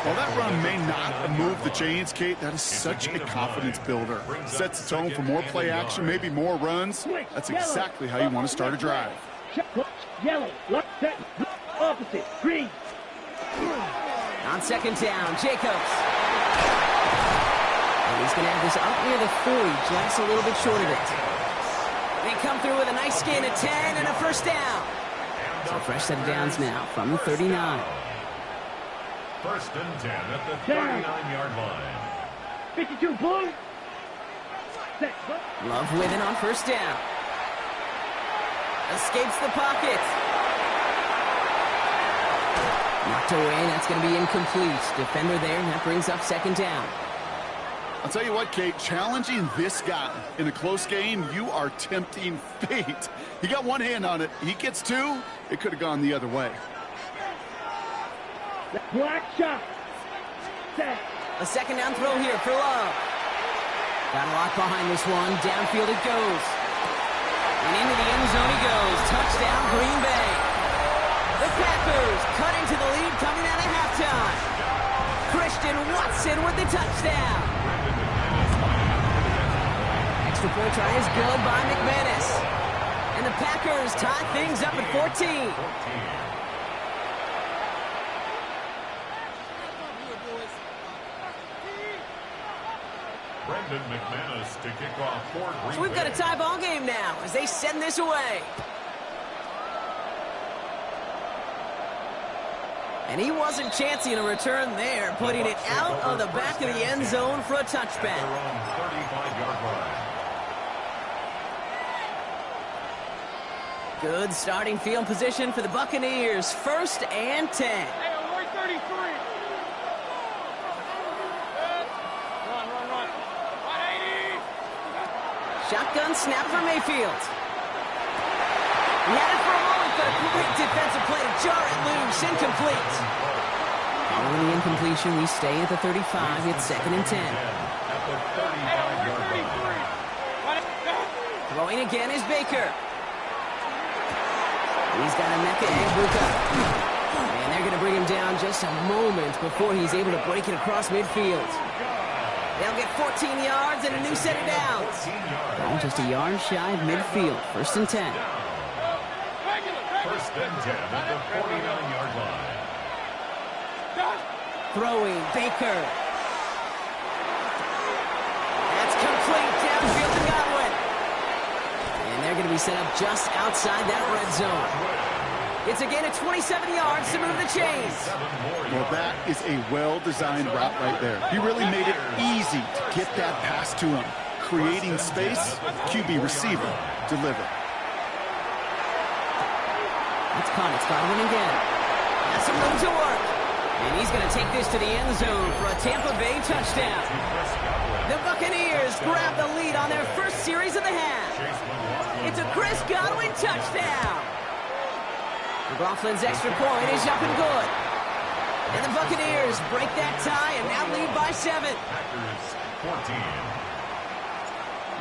Speaker 7: While that run may not move the chains, Kate, that is such a confidence builder. Sets the tone for more play action, maybe more runs. That's exactly how you want to start a drive.
Speaker 8: Yellow, left, set, opposite, green.
Speaker 6: On 2nd down, Jacobs. And he's going to have this up near the 40, just a little bit short of it. They come through with a nice gain of 10 and a first down. So a fresh set of downs now from the 39.
Speaker 2: 1st and 10 at the 39-yard line.
Speaker 8: 52, blue. Set.
Speaker 6: Love with it on first down. Escapes the pocket. Knocked away, that's going to be incomplete. Defender there, and that brings up 2nd down.
Speaker 7: I'll tell you what, Kate, challenging this guy in a close game, you are tempting fate. He got one hand on it. He gets 2. It could have gone the other way.
Speaker 8: Black shot. Set.
Speaker 6: A 2nd down throw here for Love. Got a lot behind this one. Downfield it goes. And into the end zone he goes. Touchdown, Green Bay. The Packers cutting to the lead coming out of halftime. Christian Watson with the touchdown. Extra point try is good by McManus. And the Packers tie things up at 14.
Speaker 2: Brendan McManus to kick off for Green Bay.
Speaker 6: So we've got a tie ball game now as they send this away. And he wasn't chancing a return there, putting it out of the back of the end zone for a touchback.
Speaker 2: 35-yard line.
Speaker 6: Good starting field position for the Buccaneers. 1st and 10.
Speaker 3: Hey, Roy 33. Run. 180.
Speaker 6: Shotgun snap for Mayfield. He had it for a moment, but a great defensive play to jar it loose. Incomplete. Following the incompletion, we stay at the 35. It's 2nd and 10.
Speaker 2: At the 35-yard line.
Speaker 6: Throwing again is Baker. He's got Emeka Egbuka. And they're going to bring him down just a moment before he's able to break it across midfield. They'll get 14 yards and a new set of downs. Ball just a yard shy of midfield. 1st and 10.
Speaker 2: 1st and 10 at the 49-yard line.
Speaker 6: Throwing Baker. That's complete. going to be set up just outside that red zone. It's a gain of 27 yards to move the chains.
Speaker 7: Well, that is a well-designed route right there. He really made it easy to get that pass to him. Creating space, QB receiver, deliver.
Speaker 6: It's caught. It's Godwin again. Has some room to work. And he's going to take this to the end zone for a Tampa Bay touchdown. The Buccaneers grab the lead on their first series of the half. It's a Chris Godwin touchdown. McLaughlin's extra point is up and good. And the Buccaneers break that tie and now lead by 7.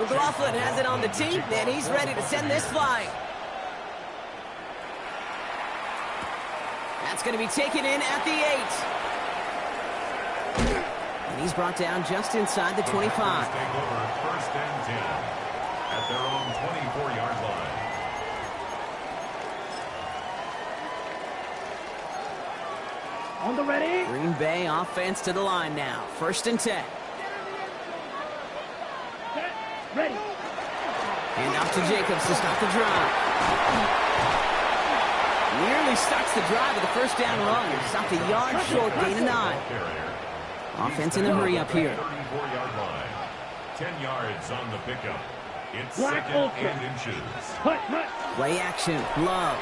Speaker 6: McLaughlin has it on the tee, and he's ready to send this flying. That's going to be taken in at the 8. And he's brought down just inside the 25.
Speaker 2: Take over first and 10 at their own 24-yard line.
Speaker 8: On the ready.
Speaker 6: Green Bay offense to the line now. First and 10.
Speaker 8: Set. Ready.
Speaker 6: And off to Jacobs to stop the drive. Nearly starts the drive with a first down run. Stopped a yard short, gain of 9. Offense in a hurry up here.
Speaker 2: 34-yard line. 10 yards on the pickup. It's
Speaker 8: Black
Speaker 2: second
Speaker 8: Ultra.
Speaker 2: and inches.
Speaker 8: Hut, hut.
Speaker 6: Play action. Love.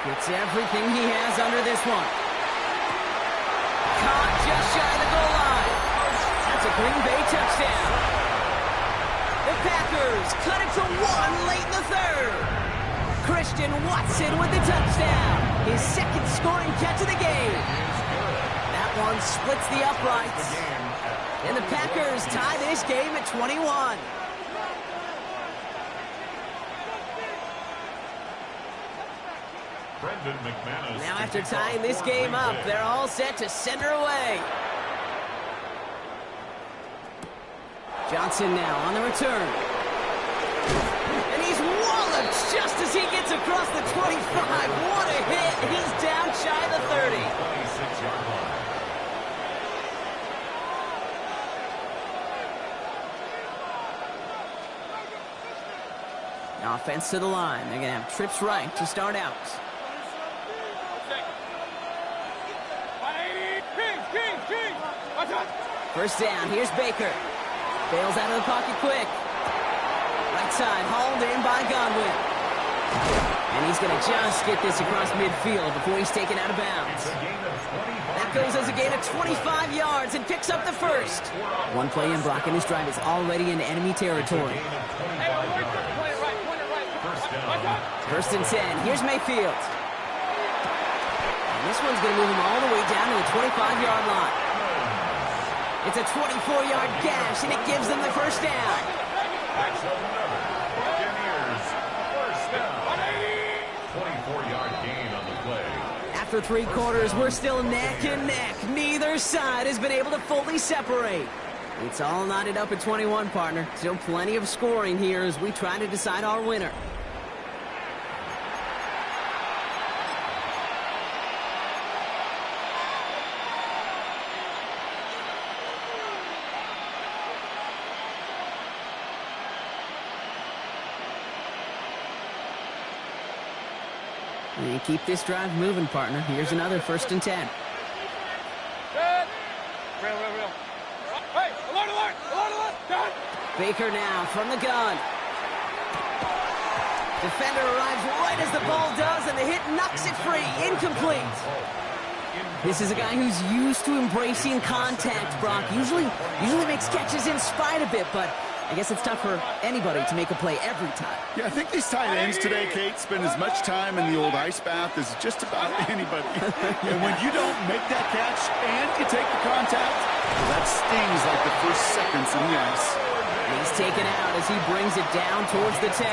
Speaker 6: Gets everything he has under this one. Caught just shy of the goal line. That's a Green Bay touchdown. The Packers cut it to 1 late in the third. Christian Watson with the touchdown. His second scoring catch of the game. That one splits the uprights. And the Packers tie this game at 21.
Speaker 2: Brendan McManus.
Speaker 6: Now after tying this game up, they're all set to send her away. Johnson now on the return. And he's walloped just as he gets across the 25. What a hit. He's down shy of the 30.
Speaker 2: 26-yard line.
Speaker 6: Offense to the line. They're going to have trips right to start out. First down. Here's Baker. Bails out of the pocket quick. Right side, hauled in by Godwin. And he's going to just get this across midfield before he's taken out of bounds. That goes as a gain of 25 yards and picks up the first. One play in blocking this drive is already in enemy territory. First and 10. Here's Mayfield. And this one's going to move him all the way down to the 25-yard line. It's a 24-yard gash, and it gives them the first down.
Speaker 2: That's 11. Buccaneers, first down. 24-yard gain on the play.
Speaker 6: After 3 quarters, we're still neck and neck. Neither side has been able to fully separate. It's all knotted up at 21, partner. Still plenty of scoring here as we try to decide our winner. And keep this drive moving, partner. Here's another first and 10.
Speaker 3: Real. Hey, alert! Done.
Speaker 6: Baker now from the gun. Defender arrives right as the ball does, and the hit knocks it free. Incomplete. This is a guy who's used to embracing contact, Brock. Usually makes catches in spite of it, but I guess it's tough for anybody to make a play every time.
Speaker 7: Yeah, I think these tight ends today, Kate, spend as much time in the old ice bath as just about anybody. And when you don't make that catch and you take the contact, well, that stings like the first seconds in the ice.
Speaker 6: He's taken out as he brings it down towards the 10.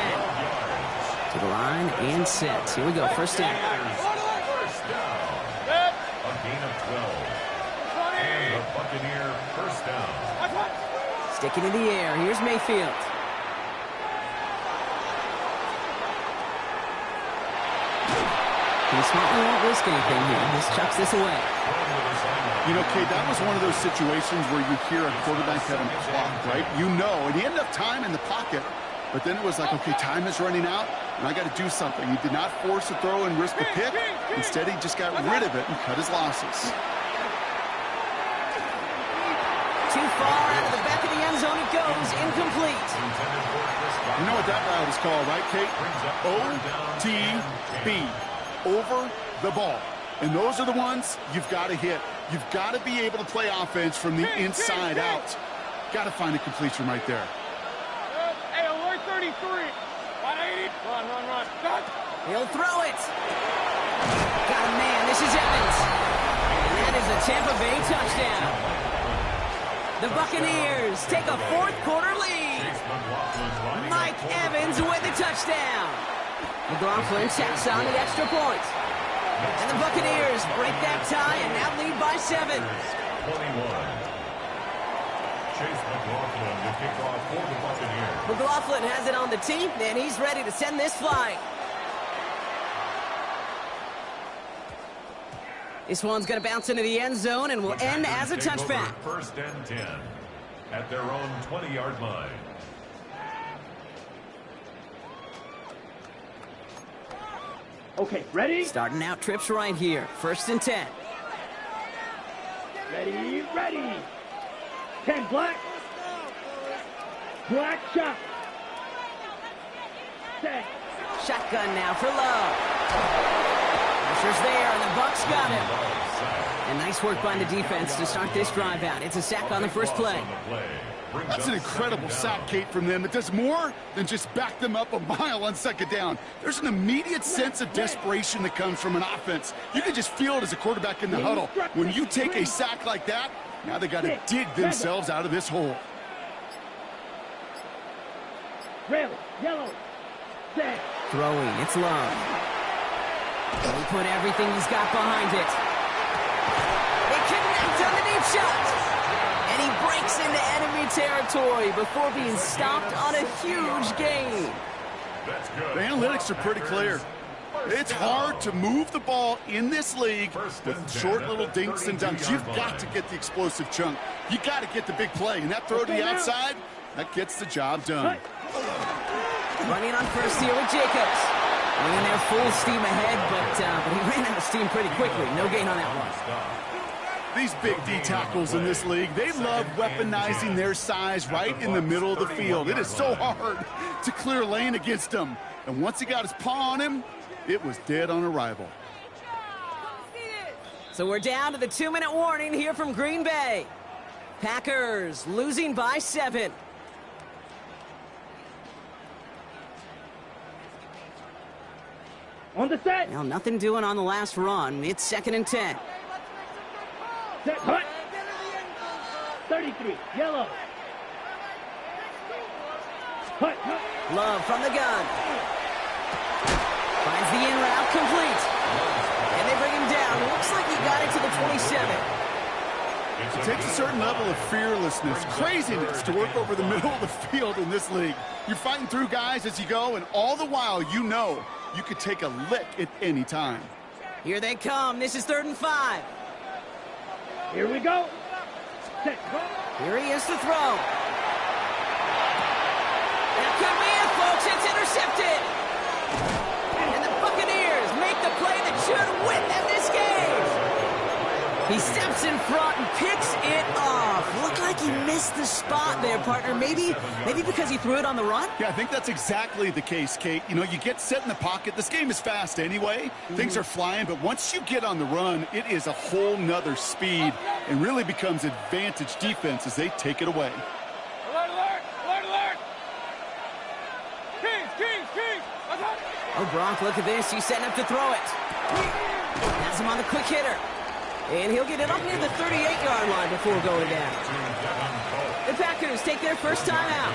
Speaker 6: To the line and set. Here we go, first down.
Speaker 2: First down. A gain of 12. And the Buccaneer first down.
Speaker 6: Sticking in the air. Here's Mayfield. He smartly won't risk anything here. Just chucks this away.
Speaker 7: You know, Kate, that was one of those situations where you hear a quarterback having a clock, right? You know, and he had enough time in the pocket But then it was like, okay, time is running out, and I got to do something. He did not force a throw and risk a pick. Instead, he just got rid of it and cut his losses.
Speaker 6: Too far out of the back of the end zone it goes, incomplete.
Speaker 7: You know what that route is called, right, Kate? OTB, over the ball. And those are the ones you've got to hit. You've got to be able to play offense from the inside out. Got to find a completion right there.
Speaker 3: Hey, alert 33. 180. Run. Cut.
Speaker 6: He'll throw it. Got a man. This is Evans. And that is a Tampa Bay touchdown. The Buccaneers take a fourth-quarter lead. Mike Evans with the touchdown. McLaughlin tacks on the extra point. And the Buccaneers break that tie and now lead by 7.
Speaker 2: 21. Chase McLaughlin to kick off for the Buccaneers.
Speaker 6: McLaughlin has it on the tee, and he's ready to send this flying. This one's going to bounce into the end zone and will end as a touchback.
Speaker 2: First and 10 at their own 20-yard line.
Speaker 8: Okay, ready?
Speaker 6: Starting out trips right here. First and 10.
Speaker 8: Ready. 10 black. Black shot. Set.
Speaker 6: Shotgun now for Love. Pressure's there, and the Bucs got him. And nice work by the defense to start this drive out. It's a sack on the first play.
Speaker 7: That's an incredible sack, Kate, from them. It does more than just back them up a mile on second down. There's an immediate sense of desperation that comes from an offense. You can just feel it as a quarterback in the huddle. When you take a sack like that, now they got to dig themselves out of this hole.
Speaker 8: Red, yellow, set.
Speaker 6: Throwing, it's Love. He put everything he's got behind it. They connect on the deep shot. And he breaks into enemy territory before being stopped on a huge gain.
Speaker 7: The analytics are pretty clear. It's hard to move the ball in this league with short little dinks and dunks. You've got to get the explosive chunk. You got to get the big play. And that throw to the outside, that gets the job done.
Speaker 6: Running on first here with Jacobs. Running there full steam ahead, but he ran out of steam pretty quickly. No gain on that one.
Speaker 7: These big D tackles in this league, they love weaponizing their size right in the middle of the field. It is so hard to clear lane against them. And once he got his paw on him, it was dead on arrival.
Speaker 6: So we're down to the 2-minute warning here from Green Bay. Packers losing by 7.
Speaker 8: On the set.
Speaker 6: Well, nothing doing on the last run. It's 2nd and 10.
Speaker 8: Set, hut. 33, yellow. Hut.
Speaker 6: Love from the gun. Finds the in route complete. And they bring him down. Looks like he got it to the 27.
Speaker 7: It takes a certain level of fearlessness, craziness to work over the middle of the field in this league. You're fighting through guys as you go, and all the while you know you could take a lick at any time.
Speaker 6: Here they come. This is 3rd and 5.
Speaker 8: Here we go. Set.
Speaker 6: Here he is to throw. That could be it, folks. It's intercepted. And the Buccaneers make the play that should win them this game. He steps in front and picks it off. Looked like he missed the spot there, partner. Maybe because he threw it on the run?
Speaker 7: Yeah, I think that's exactly the case, Kate. You know, you get set in the pocket. This game is fast anyway. Things are flying, but once you get on the run, it is a whole nother speed and really becomes advantage defense as they take it away.
Speaker 3: Alert, alert, alert, alert. Kings.
Speaker 6: Oh, Gronk, look at this. He's setting up to throw it. Has him on the quick hitter. And he'll get it up near the 38-yard line before going down. The Packers take their first time out.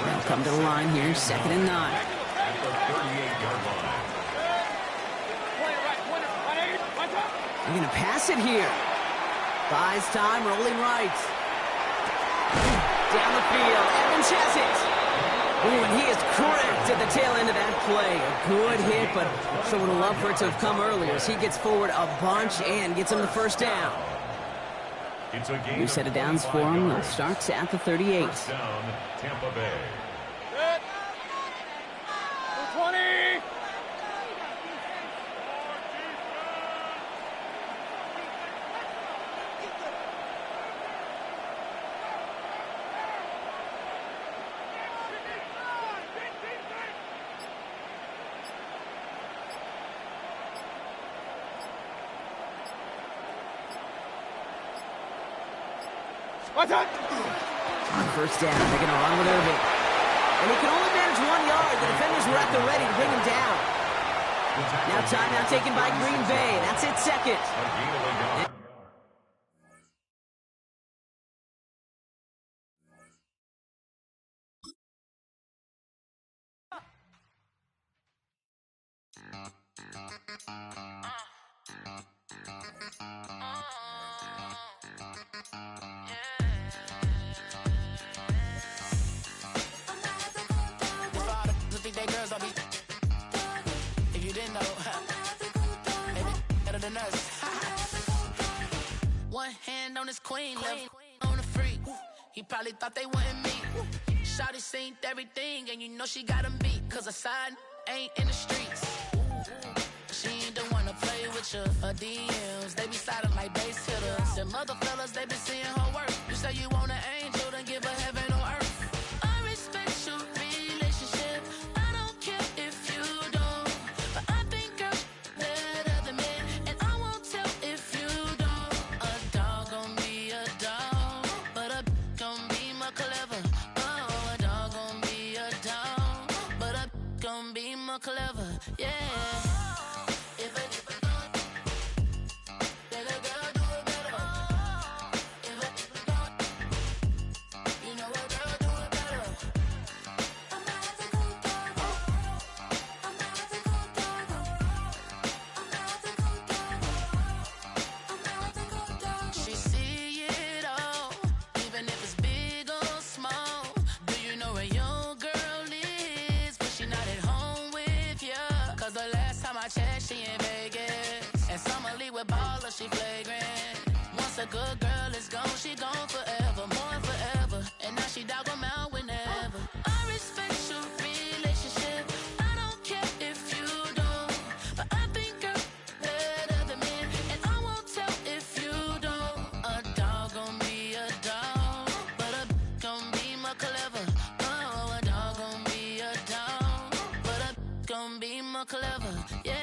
Speaker 6: They'll come to the line here, 2nd and 9.
Speaker 2: At the 38-yard line.
Speaker 6: They're going to pass it here. Buys time, rolling right. Down the field, Evans has it. Ooh, and he is correct at the tail end of that play. A good hit, but sure would have loved for it to have come earlier as he gets forward a bunch and gets him the first down.
Speaker 2: It's a gain
Speaker 6: New set of downs for him. It starts at the 38.
Speaker 2: First down, Tampa Bay.
Speaker 6: On first down, they're going to run with Irving. And he can only manage 1 yard. The defenders were at the ready to bring him down. Now timeout taken by Green Bay. That's it, second.
Speaker 9: If you didn't know, maybe better than us. One hand on his queen, left on the freak. He probably thought they wanted me. Shawty seen everything, and you know she got him beat. Cause her side ain't in the streets. She ain't the one to play with you. Her DMs, they be sliding like base hitters. Them other fellas, they been seeing her work. You say you want an angel, then give her heaven on earth. I respect your relationship. I don't care if you don't. But I think girls better than men. And I won't tell if you don't. A dog gon' be a dog. But a gon' be more clever. Oh, a dog gon' be a dog. But a gon' be more clever. Yeah. She flagrant. Once a good girl is gone, she gone forever, more forever. And now she dog 'em out whenever. I respect your relationship. I don't care if you don't. But I think girls better than men. And I won't tell if you don't. A dog gon' be a dog. But a gon' be more clever. Oh, a dog gon' be a dog. But a gon' be more clever. Yeah.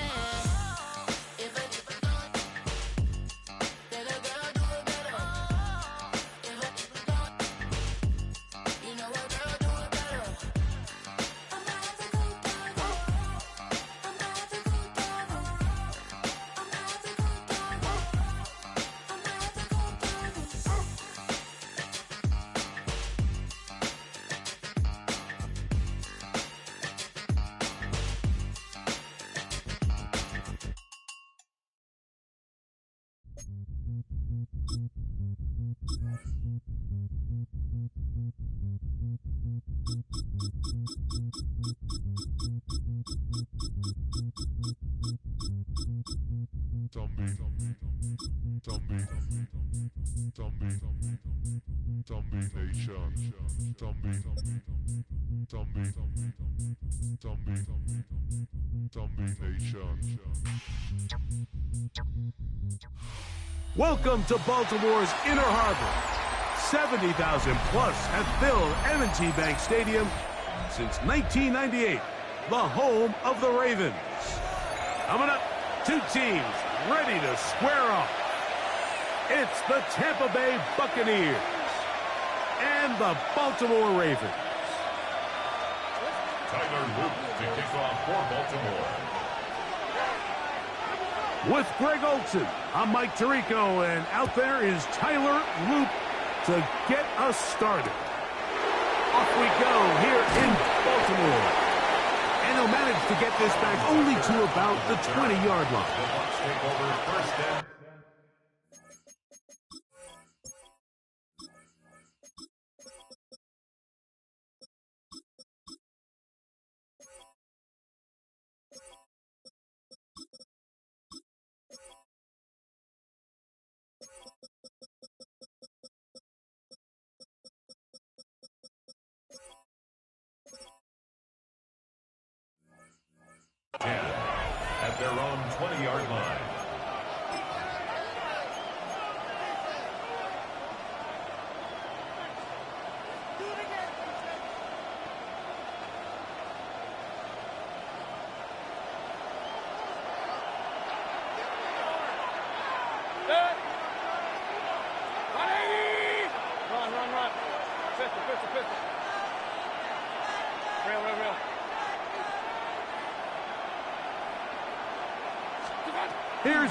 Speaker 1: Welcome to Baltimore's Inner Harbor. 70,000 plus have filled M&T Bank Stadium since 1998, the home of the Ravens. Coming up, two teams ready to square off. It's the Tampa Bay Buccaneers and the Baltimore Ravens.
Speaker 2: Tyler Luke to kick off for Baltimore.
Speaker 1: With Greg Olson, I'm Mike Tirico, and out there is Tyler Loop to get us started. Off we go here in Baltimore. And he'll manage to get this back only to about the 20-yard line.
Speaker 2: The Bucs take over first down. At their own 20-yard line.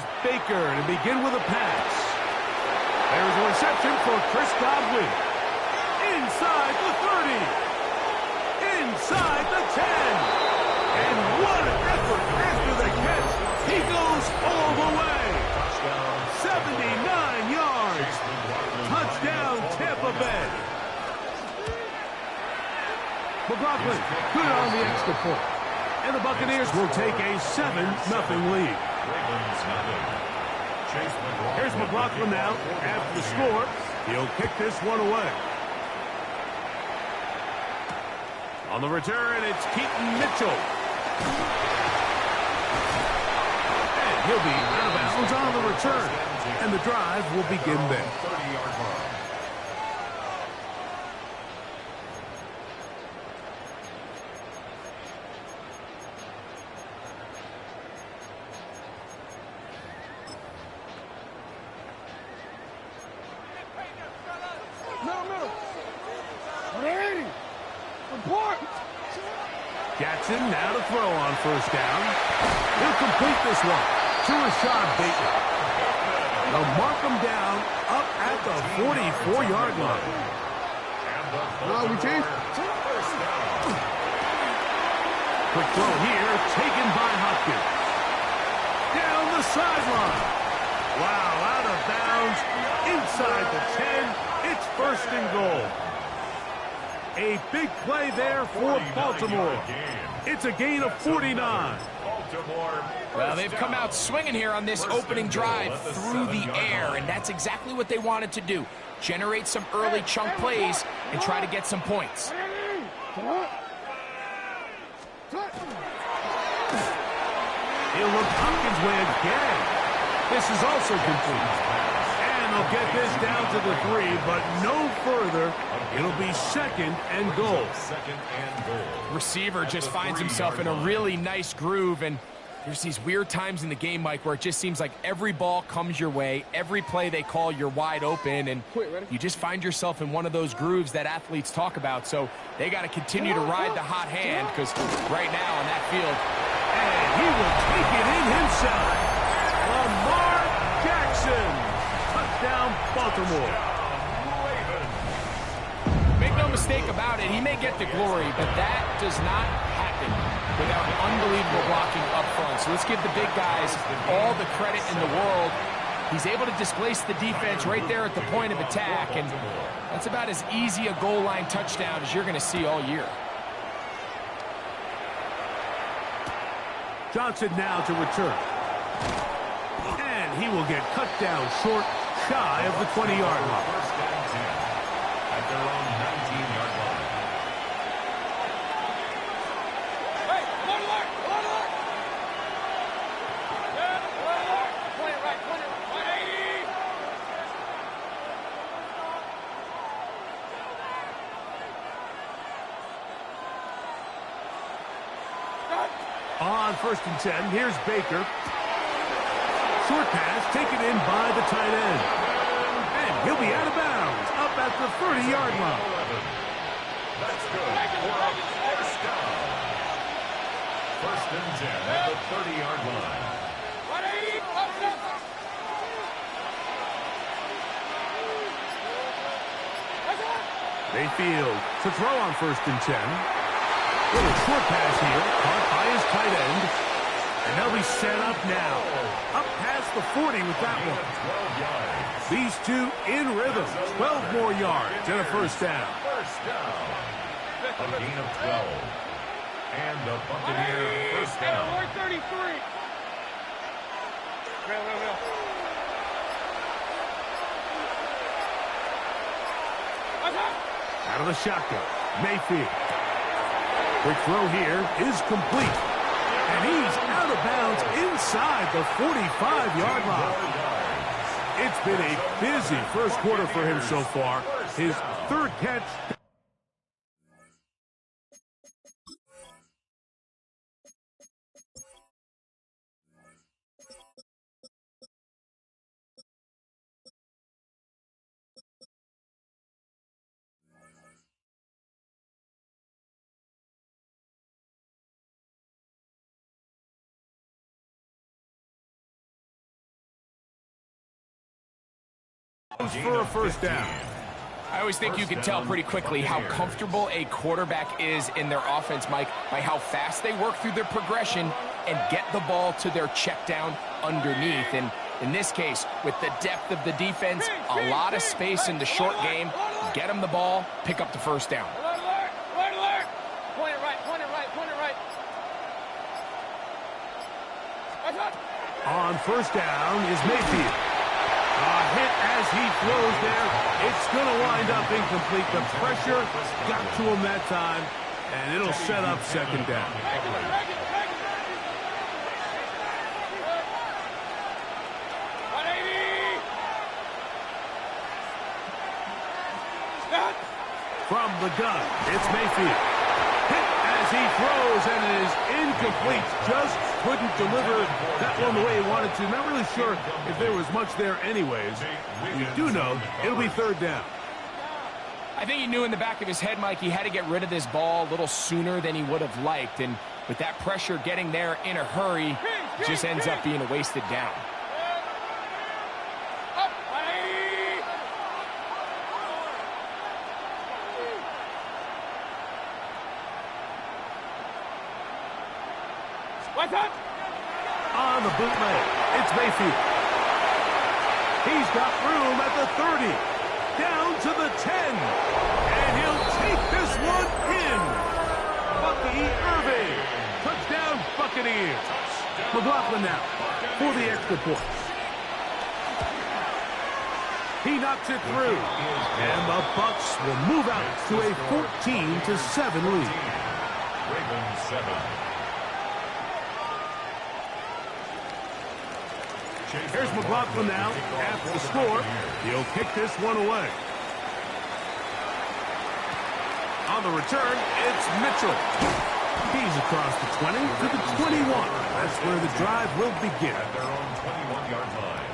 Speaker 1: Here's Baker to begin with a pass. There's a reception for Chris Godwin. Inside the 30. Inside the 10. And what an effort after the catch. He goes all the way. 79 yards. Touchdown, Tampa Bay. McLaughlin good on the extra point. And the Buccaneers will take a 7-0 lead. Here's McLaughlin now. After the score, he'll kick this one away. On the return, it's Keaton Mitchell. And he'll be out of bounds on the return. And the drive will begin there.
Speaker 2: 30-yard line.
Speaker 1: Jackson now to throw on first down. He'll complete this one to Rashad Bateman. They'll mark him down up at the 44-yard line.
Speaker 7: We changed.
Speaker 1: Quick throw here, taken by Hopkins. Down the sideline. Wow, out of bounds, inside the 10. It's first and goal. A big play there for Baltimore. It's a gain of 49.
Speaker 4: Well, they've come out swinging here on this opening drive through the air, and that's exactly what they wanted to do. Generate some early chunk plays and try to get some points.
Speaker 1: He'll look Hopkins' way again. This is also complete. And they'll get this down to the 3, but no further. It'll be second and goal.
Speaker 4: Receiver just finds himself in a really nice groove, and there's these weird times in the game, Mike, where it just seems like every ball comes your way, every play they call, you're wide open, and you just find yourself in one of those grooves that athletes talk about. So they got to continue to ride the hot hand, because right now on that field,
Speaker 1: and he will take it in himself. Lamar Jackson. Touchdown, Baltimore.
Speaker 4: Make no mistake about it, he may get the glory, but that does not happen without unbelievable blocking up front. So let's give the big guys all the credit in the world. He's able to displace the defense right there at the point of attack, and that's about as easy a goal line touchdown as you're going to see all year.
Speaker 1: Johnson now to return. And he will get cut down short, shy of the 20-yard line.
Speaker 2: First down 10 at their own 19-yard line.
Speaker 3: Hey, one alert! One alert! Yeah, one alert! 20 right, 180!
Speaker 1: On first and 10, here's Baker. Short pass taken in by the tight end. And he'll be out of bounds up at the 30-yard line.
Speaker 2: That's good. First down. First and 10 at the 30-yard line.
Speaker 3: 180! Up, up, up.
Speaker 1: Mayfield to throw on first and 10. Little short pass here, caught by his tight end. And they'll be set up now. Up past the 40 with that one.
Speaker 2: 12 yards.
Speaker 1: These two in rhythm. 12 more yards and a first down.
Speaker 2: First down. A gain of 12. And the Buccaneer first down.
Speaker 3: 33. Real.
Speaker 1: Out of the shotgun, Mayfield. Quick throw here is complete. And he's out of bounds inside the 45-yard line. It's been a busy first quarter for him so far. His third catch. For a first down.
Speaker 4: I always think you can tell pretty quickly how comfortable a quarterback is in their offense, Mike, by how fast they work through their progression and get the ball to their check down underneath. And in this case, with the depth of the defense, a lot of space in the short game, get them the ball, pick up the first down.
Speaker 3: Point it right, point it right, point it right.
Speaker 1: On first down is Mayfield. A hit as he throws there. It's going to wind up incomplete. The pressure got to him that time, and it'll set up second down. From the gun, it's Mayfield. Hit as he throws, and it is incomplete. Just couldn't deliver that one the way he wanted to. Not really sure if there was much there anyways. You do know it'll be third down.
Speaker 4: I think he knew in the back of his head, Mike, he had to get rid of this ball a little sooner than he would have liked. And with that pressure getting there in a hurry, it just ends up being a wasted down.
Speaker 1: On the bootleg, it's Mayfield. He's got room at the 30, down to the 10, and he'll take this one in. Bucky Irving, touchdown Buccaneers. McLaughlin now for the extra point. He knocks it through, and the Bucs will move out to a 14-7 lead.
Speaker 2: Ravens 7.
Speaker 1: Here's McLaughlin now after the score. He'll kick this one away. On the return, it's Mitchell. He's across the 20 to the 21. That's where the drive will begin.
Speaker 2: At their own 21-yard line.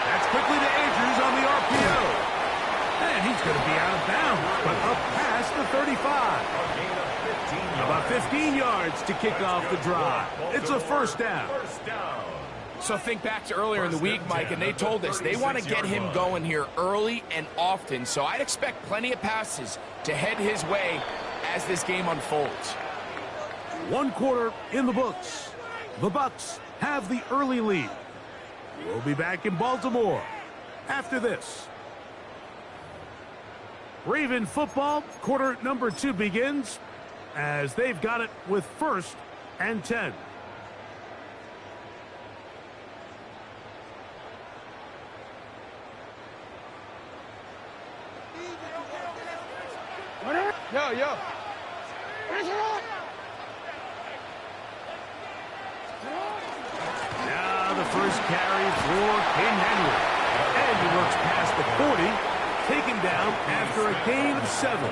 Speaker 1: That's quickly to Andrews on the RPO. And he's going to be out of bounds, but up past the 35. About 15 yards to kick off the drive. It's a first down.
Speaker 4: So think back to earlier in the week, Mike, and they told us they want to get him going here early and often. So I'd expect plenty of passes to head his way as this game unfolds.
Speaker 1: One quarter in the books. The Bucs have the early lead. We'll be back in Baltimore after this. Raven football, quarter number 2 begins as they've got it with 1st and 10.
Speaker 3: Yo.
Speaker 1: Now the first carry for King Henry. And he works past the 40, taken down after a gain of 7.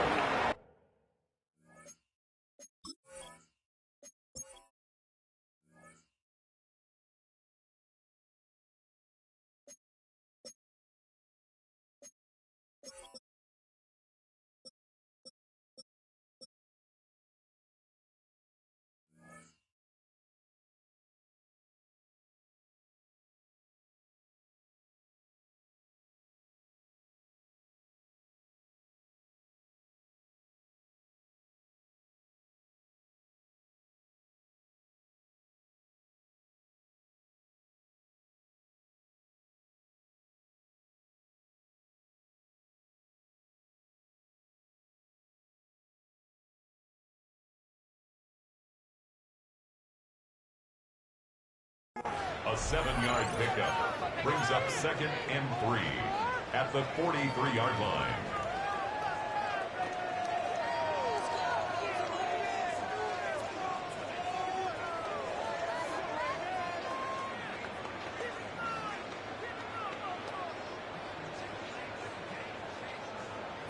Speaker 2: A 7-yard pickup brings up 2nd and 3 at the 43-yard line.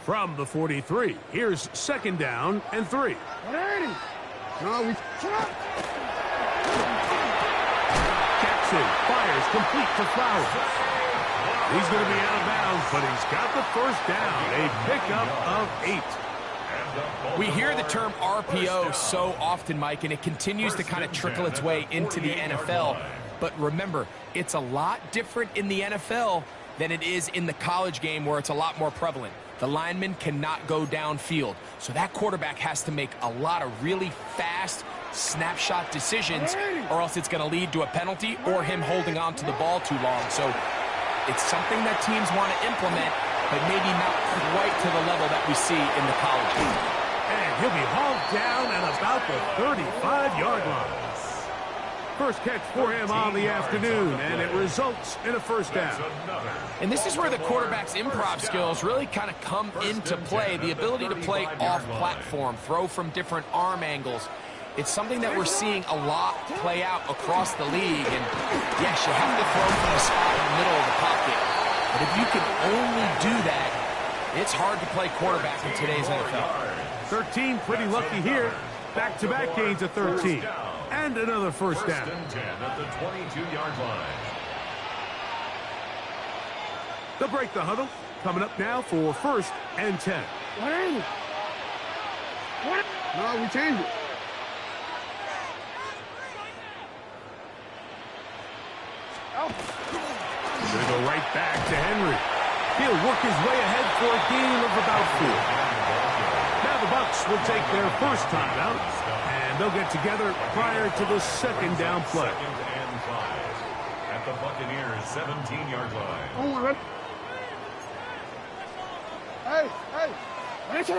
Speaker 1: From the 43, here's 2nd down and 3. Jackson fires complete to Flowers. He's going to be out of bounds, but he's got the first down. A pickup of 8.
Speaker 4: We hear the term RPO so often, Mike, and it continues to kind of trickle its way into the NFL. But remember, it's a lot different in the NFL than it is in the college game where it's a lot more prevalent. The lineman cannot go downfield, so that quarterback has to make a lot of really fast snapshot decisions, or else it's going to lead to a penalty or him holding on to the ball too long. So it's something that teams want to implement, but maybe not quite to the level that we see in the college game.
Speaker 1: And he'll be hauled down at about the 35-yard line. First catch for him on the afternoon, and it results in a first down.
Speaker 4: And this is where the quarterback's improv skills really kind of come into play. The ability to play off-platform, throw from different arm angles. It's something that we're seeing a lot play out across the league. And yes, you have to throw from a spot in the middle of the pocket. But if you can only do that, it's hard to play quarterback in today's NFL.
Speaker 1: 13, pretty lucky here. Back-to-back gains of 13. And another first down.
Speaker 2: First and 10 at the 22-yard line.
Speaker 1: They'll break the huddle. Coming up now for first and 10.
Speaker 8: What is it? What? No, we changed it. Oh.
Speaker 1: They go right back to Henry. He'll work his way ahead for a gain of about 4. Now the Bucs will take their first timeout, and they'll get together prior to the second down play.
Speaker 2: Second and 5 at the Buccaneers' 17-yard line.
Speaker 8: Oh, my God. Hey, hey, let's it.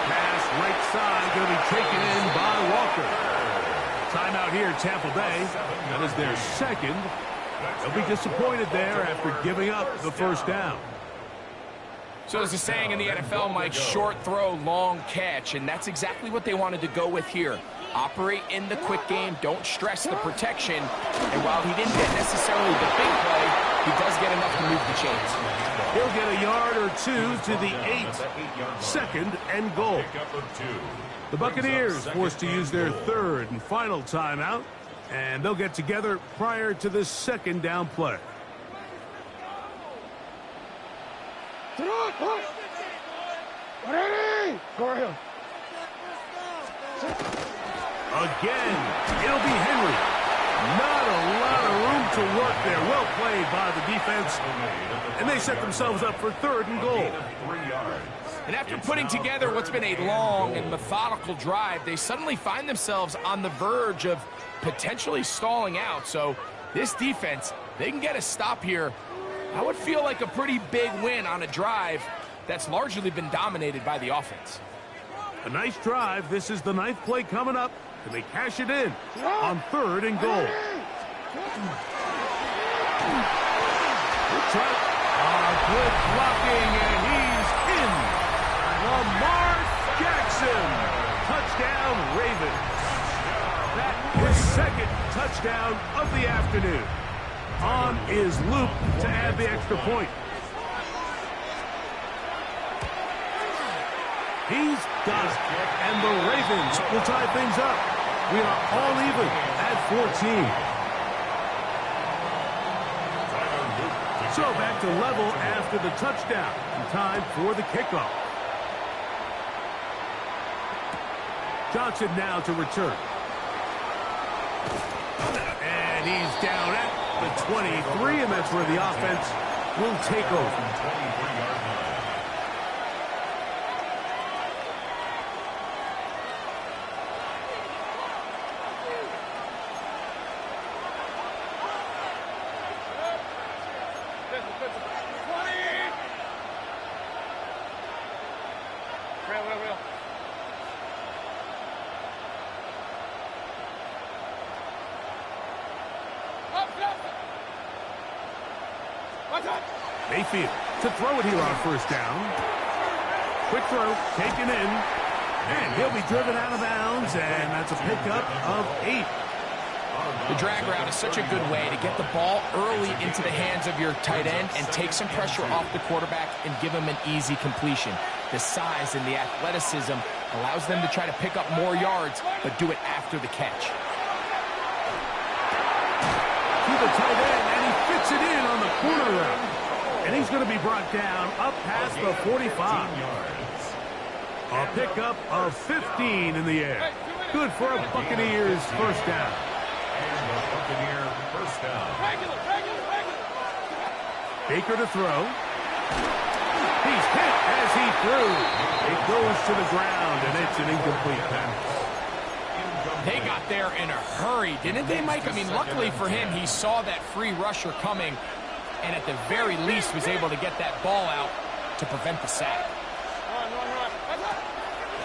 Speaker 1: Pass right side going to be taken in by Walker. Timeout here, Tampa Bay. That is their second. They'll be disappointed there after giving up the first down.
Speaker 4: So there's a saying in the NFL, Mike, short throw, long catch, and that's exactly what they wanted to go with here. Operate in the quick game, don't stress the protection, and while he didn't get necessarily the big play, he does get enough to move the chains.
Speaker 1: He'll get a yard or two to the 8. Second and goal. The Buccaneers forced to use their third and final timeout, and they'll get together prior to the second down play. Again, it'll be Henry. Not a lot of room to work there. Well played by the defense. And they set themselves up for third and goal.
Speaker 4: And after putting together what's been a long and methodical drive, they suddenly find themselves on the verge of potentially stalling out. So this defense, they can get a stop here. That would feel like a pretty big win on a drive that's largely been dominated by the offense.
Speaker 1: A nice drive. This is the 9th play coming up. And they cash it in on third and goal. Good blocking, and he's in. Lamar Jackson. Touchdown, Ravens. That is second touchdown of the afternoon. On is Luke to add the extra point. He's got it. And the Ravens will tie things up. We are all even at 14. So back to level after the touchdown. And time for the kickoff. Johnson now to return. And he's down at the 23, and that's where the offense will take over. Mayfield to throw it here on first down. Quick throw, taken in, and he'll be driven out of bounds, and that's a pickup of 8.
Speaker 4: The drag route is such a good way to get the ball early into the hands of your tight end and take some pressure off the quarterback and give him an easy completion. The size and the athleticism allows them to try to pick up more yards, but do it after the catch.
Speaker 1: tight end, and he fits it in on the corner route. And he's going to be brought down up past the 45. A pickup of 15 in the air. Good for a Buccaneers first down.
Speaker 2: And the Buccaneer first down.
Speaker 1: Baker to throw. He's hit as he threw. It goes to the ground, and it's an incomplete pass.
Speaker 4: They got there in a hurry, didn't they, Mike? I mean, luckily for him, he saw that free rusher coming, and at the very least was able to get that ball out to prevent the sack.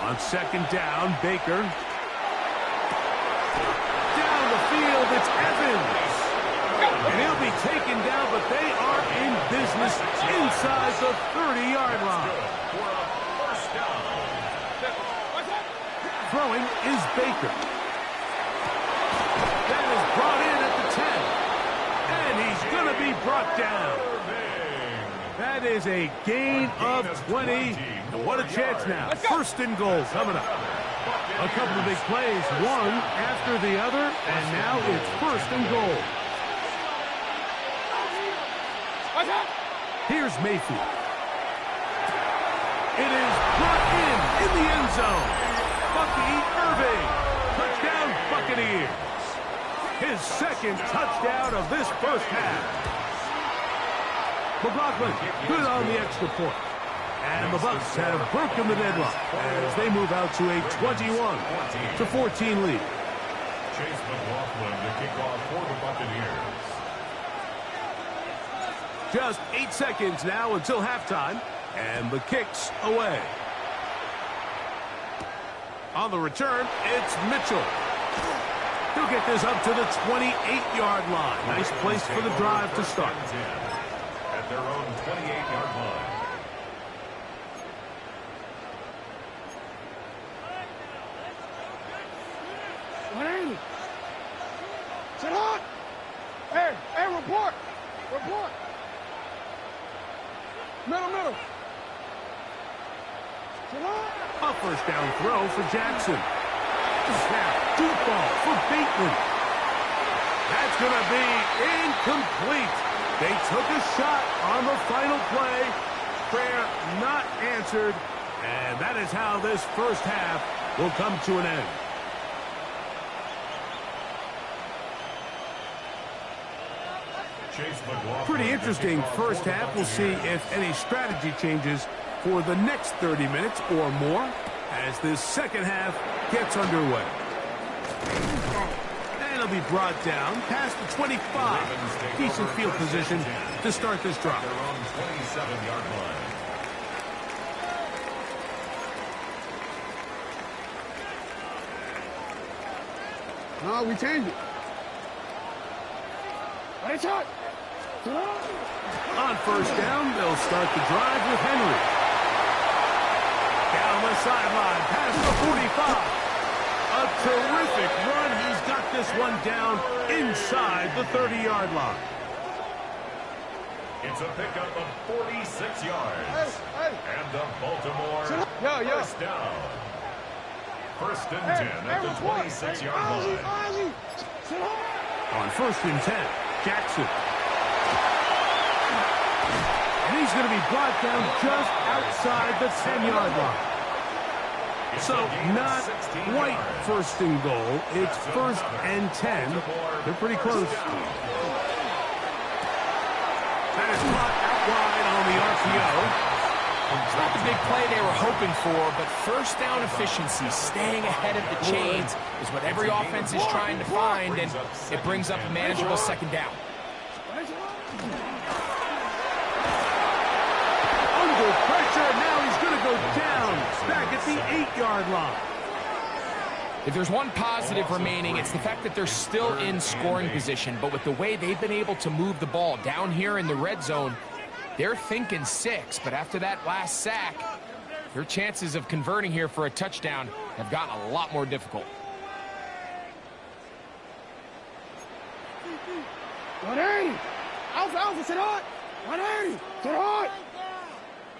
Speaker 1: On second down, Baker. Down the field, it's Evans. And he'll be taken down, but they are in business inside the 30-yard line. Throwing is Baker. That is brought in at the 10. And he's going to be brought down. That is a gain of 20. And what a chance now. First and goal coming up. A couple of big plays, one after the other, and now it's first and goal. Here's Mayfield. It is brought in the end zone. Bucky Irving. Touchdown, Buccaneers. His second touchdown of this first half. McLaughlin, good on the extra point. And the Bucs have broken the deadlock as they move out to a 21-14 lead.
Speaker 2: Chase McLaughlin to kick off for the Buccaneers.
Speaker 1: Just 8 seconds now until halftime, and the kick's away. On the return, it's Mitchell. He'll get this up to the 28-yard line. Nice place for the drive to start.
Speaker 2: At their own 28-yard line.
Speaker 8: What ain't it? Sit on! Hey, report! Report! Middle. Sit on!
Speaker 1: A first down throw for Jackson. Snap, deep ball for Bateman. That's going to be incomplete. They took a shot on the final play. Prayer not answered. And that is how this first half will come to an end. Pretty interesting first half. We'll see if any strategy changes for the next 30 minutes or more as this second half gets underway. And it'll be brought down past the 25. Decent field position to start this drive.
Speaker 2: They're on 27-yard line.
Speaker 8: No, we changed it. Right shot.
Speaker 1: On first down, they'll start the drive with Henry. Down the sideline, past the 45. A terrific run. He's got this one down inside the 30-yard line.
Speaker 2: It's a pickup of 46 yards.
Speaker 8: Hey.
Speaker 2: And the Baltimore first down. First and 10 at the 26-yard line.
Speaker 1: On first and 10, Jackson. And he's going to be brought down just outside the 10-yard line. So not quite first and goal. It's first and 10. They're pretty close. That is caught out wide on the RPO.
Speaker 4: It's not the big play they were hoping for, but first down efficiency, staying ahead of the chains, is what every offense is trying to find, and it brings up a manageable second down.
Speaker 1: Under pressure, now he's going to go down, back at the 8-yard line.
Speaker 4: If there's one positive remaining, it's the fact that they're still in scoring position, but with the way they've been able to move the ball down here in the red zone, they're thinking 6, but after that last sack, their chances of converting here for a touchdown have gotten a lot more difficult.
Speaker 8: What ain't it? Alpha, sit on! What ain't it? Sit on!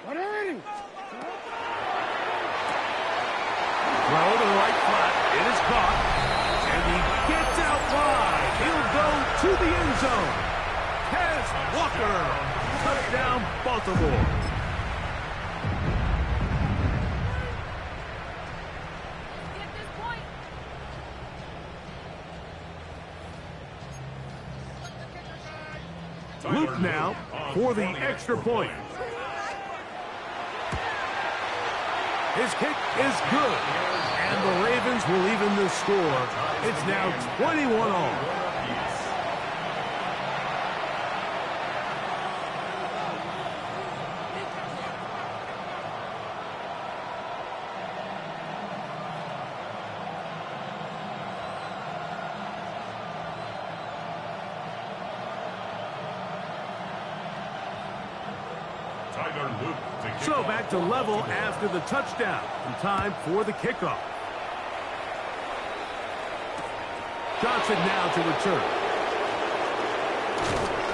Speaker 8: What ain't it?
Speaker 1: Throw to the right flat. It is caught. And he gets out wide. He'll go to the end zone. Kez Walker. Touchdown, Baltimore. Luke now for the extra point. His kick is good, and the Ravens will even the score. It's now 21-all. So back to level after the touchdown, and time for the kickoff. Johnson now to return.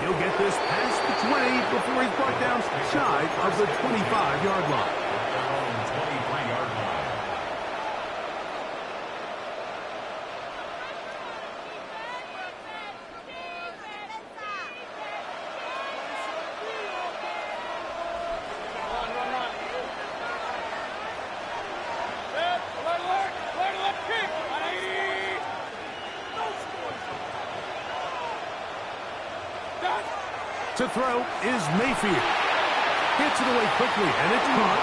Speaker 1: He'll get this past the 20 before he's brought down shy of the 25-yard line.
Speaker 2: 23-yard line.
Speaker 1: To throw is Mayfield. Hits it away quickly, and it's caught.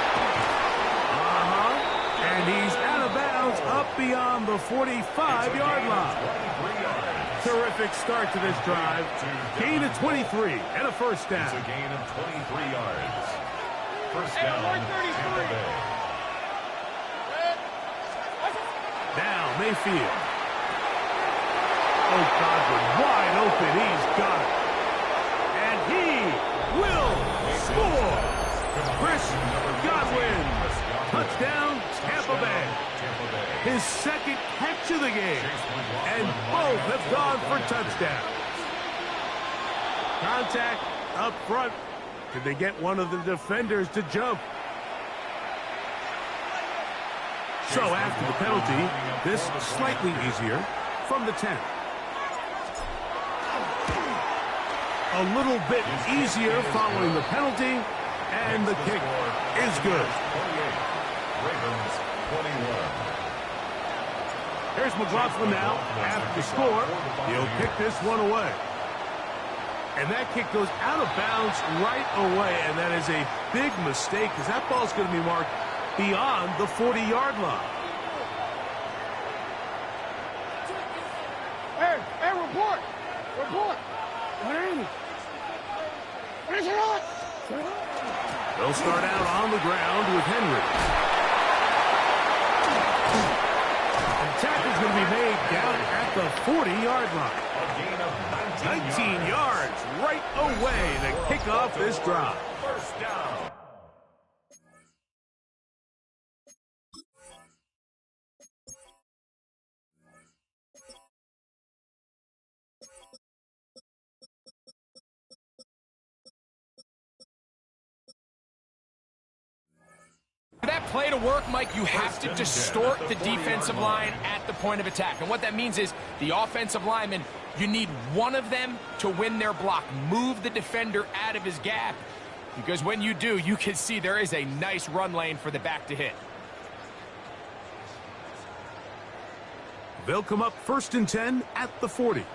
Speaker 1: And he's out of bounds up beyond the 45-yard line. Terrific start to this drive. Gain of 23 and a first down.
Speaker 2: It's a gain of 23 yards. First down, Tampa Bay.
Speaker 1: Now Mayfield. Oh, Godwin wide open. He's got it. And he will score. Chris Godwin. Touchdown, Tampa Bay. His second catch of the game. And both have gone for touchdowns. Contact up front. Did they get one of the defenders to jump? So after the penalty, this slightly easier from the 10. A little bit easier following the penalty, and the kick is good.
Speaker 2: Ravens 21.
Speaker 1: Here's McLaughlin now. After the score, he'll kick this one away. And that kick goes out of bounds right away, and that is a big mistake because that ball's going to be marked beyond the 40-yard line.
Speaker 8: Hey, report! Report! What is it? What is it?
Speaker 1: They'll start out on the ground with Henry. And tackle's going to be made down at the 40-yard line.
Speaker 2: A gain of
Speaker 1: 19 yards right away to kick off this drive.
Speaker 2: First down.
Speaker 4: For that play to work, Mike, you have to distort the defensive line at the point of attack. And what that means is the offensive lineman, you need one of them to win their block. Move the defender out of his gap. Because when you do, you can see there is a nice run lane for the back to hit.
Speaker 1: They'll come up 1st and 10 at the 40.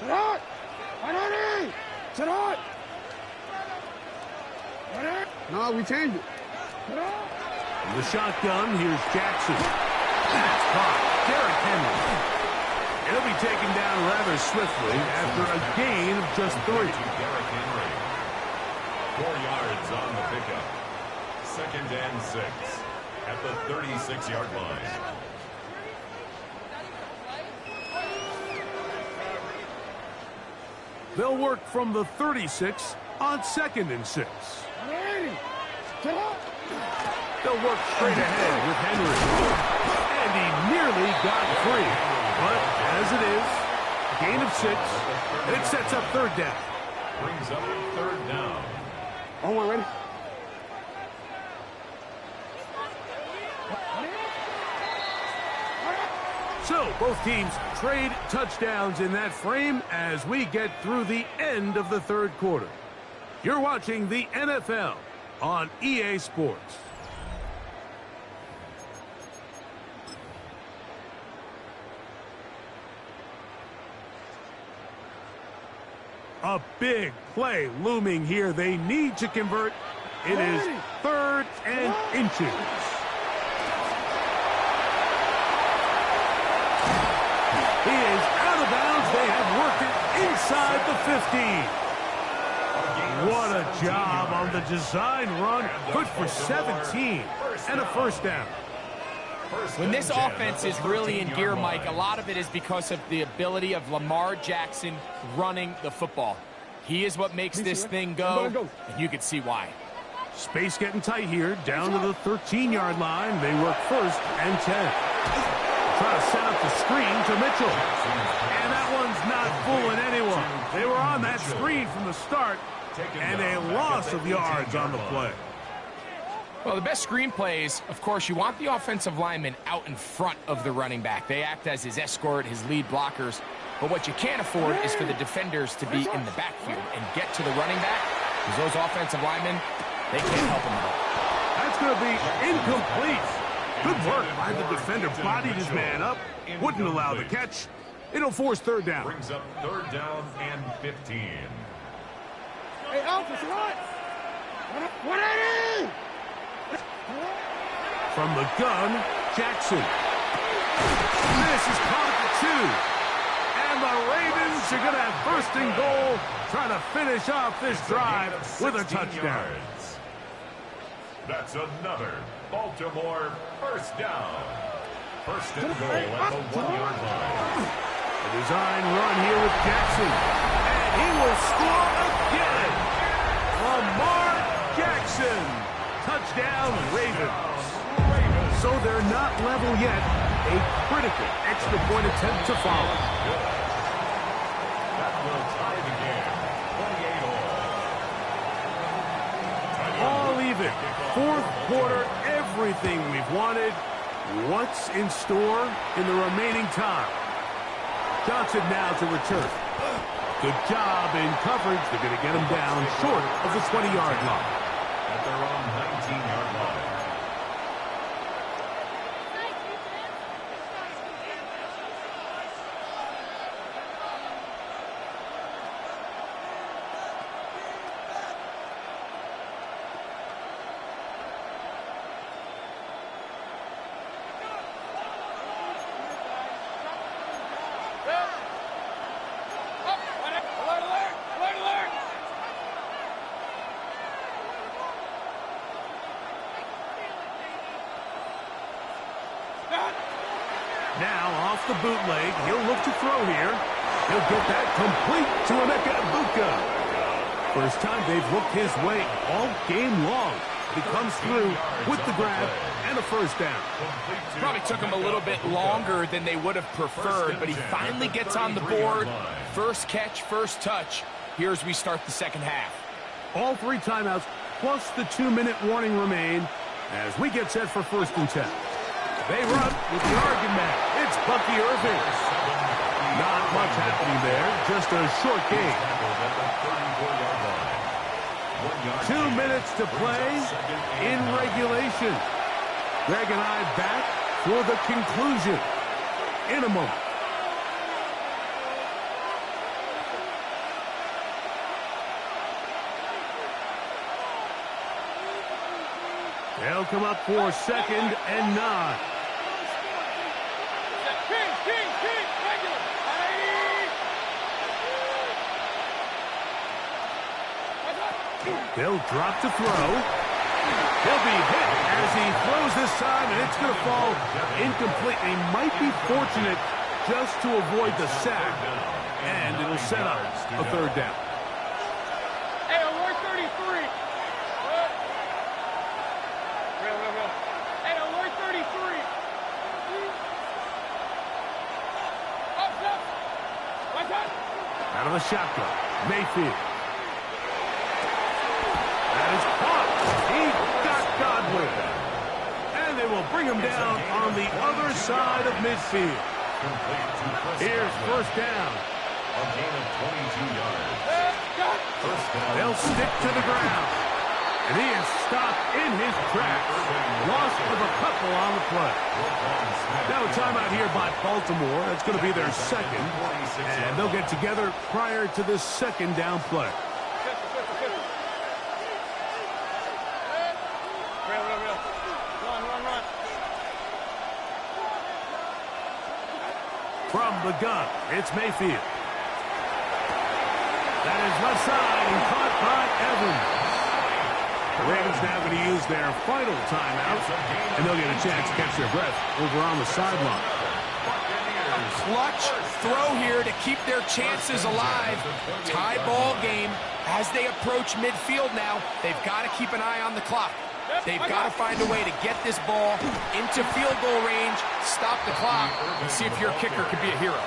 Speaker 8: Sit out! Sit out! No, we changed it.
Speaker 1: In the shotgun, here's Jackson. That's caught. Derrick Henry. It'll be taken down rather swiftly after a gain of just 3.
Speaker 2: Derrick Henry. 4 yards on the pickup. 2nd and 6 at the 36-yard line.
Speaker 1: They'll work from the 36 on 2nd and 6. They'll work straight ahead with Henry. And he nearly got free. But as it is, gain of 6, and it sets up 3rd down.
Speaker 2: Brings up 3rd down.
Speaker 8: Oh, ready?
Speaker 1: So both teams trade touchdowns in that frame as we get through the end of the third quarter. You're watching the NFL on EA Sports. A big play looming here. They need to convert. It is 3rd and inches. He is out of bounds. They have worked it inside the 15. What a job on the design run. Good for 17 and a first down.
Speaker 4: When this offense is really in gear, Mike, a lot of it is because of the ability of Lamar Jackson running the football. He is what makes this thing go, and you can see why.
Speaker 1: Space getting tight here, down to the 13-yard line. They work 1st and 10. Try to set up the screen to Mitchell. And that one's not fooling anyone. They were on that screen from the start, and a loss of yards on the play.
Speaker 4: Well, the best screen plays, of course, you want the offensive lineman out in front of the running back. They act as his escort, his lead blockers. But what you can't afford is for the defenders to be in the backfield and get to the running back, because those offensive linemen, they can't help him at all.
Speaker 1: That's going to be incomplete. Good work by the defender. Bodied his man up, wouldn't allow the catch. It'll force 3rd down.
Speaker 2: Brings up 3rd down and 15.
Speaker 8: Hey, Alpha, what? What are you?
Speaker 1: From the gun, Jackson. This is caught at the 2. And the Ravens are going to have 1st and goal, trying to finish off this drive with a touchdown.
Speaker 2: That's another Baltimore 1st down. 1st and goal at the 1-yard line.
Speaker 1: A design run here with Jackson. And he will score again. Lamar Jackson. Touchdown, Ravens. So they're not level yet. A critical extra point attempt to follow.
Speaker 2: That will tie the game. 28 all.
Speaker 1: All even. 4th quarter, everything we've wanted. What's in store in the remaining time? Johnson now to return. Good job in coverage. They're going to get him down short of the 20-yard line.
Speaker 2: At their own 19-yard line.
Speaker 1: Now off the bootleg, he'll look to throw here. He'll get that complete to Emeka Egbuka. First time they've looked his way all game long. He comes through with the grab and a 1st down.
Speaker 4: Probably took him a little bit longer than they would have preferred, but he finally gets on the board. 1st catch, 1st touch. Here as we start the 2nd half.
Speaker 1: All 3 timeouts plus the 2-minute warning remain as we get set for 1st and 10. They run with the argument. It's Bucky Irving. Not much happening there. Just a short game. 2 minutes to play in regulation. Greg and I back for the conclusion in a moment. They'll come up for 2nd and 9. They'll drop to throw. He'll be hit as he throws this time, and it's going to fall incomplete. He might be fortunate just to avoid the sack, and it'll set up a 3rd down.
Speaker 8: Hey, alert 33. Hey, alert 33. Up. What's up?
Speaker 1: Out of the shotgun, Mayfield. That is caught. He got Godwin. And they will bring him down on the other side of midfield. Here's first down.
Speaker 2: A gain of 22 yards. First down.
Speaker 1: They'll stick to the ground. And he is stopped in his tracks. Loss of a couple on the play. Now a timeout here by Baltimore. That's going to be their second. And they'll get together prior to this second down play. From the gun, it's Mayfield. That is left side and caught by Evans. The Ravens now going to use their final timeout, and they'll get a chance to catch their breath over on the sideline.
Speaker 4: A clutch throw here to keep their chances alive. Tie ball game as they approach midfield now. They've got to keep an eye on the clock. They've got to find a way to get this ball into field goal range, stop the clock, and see if your kicker could be a hero.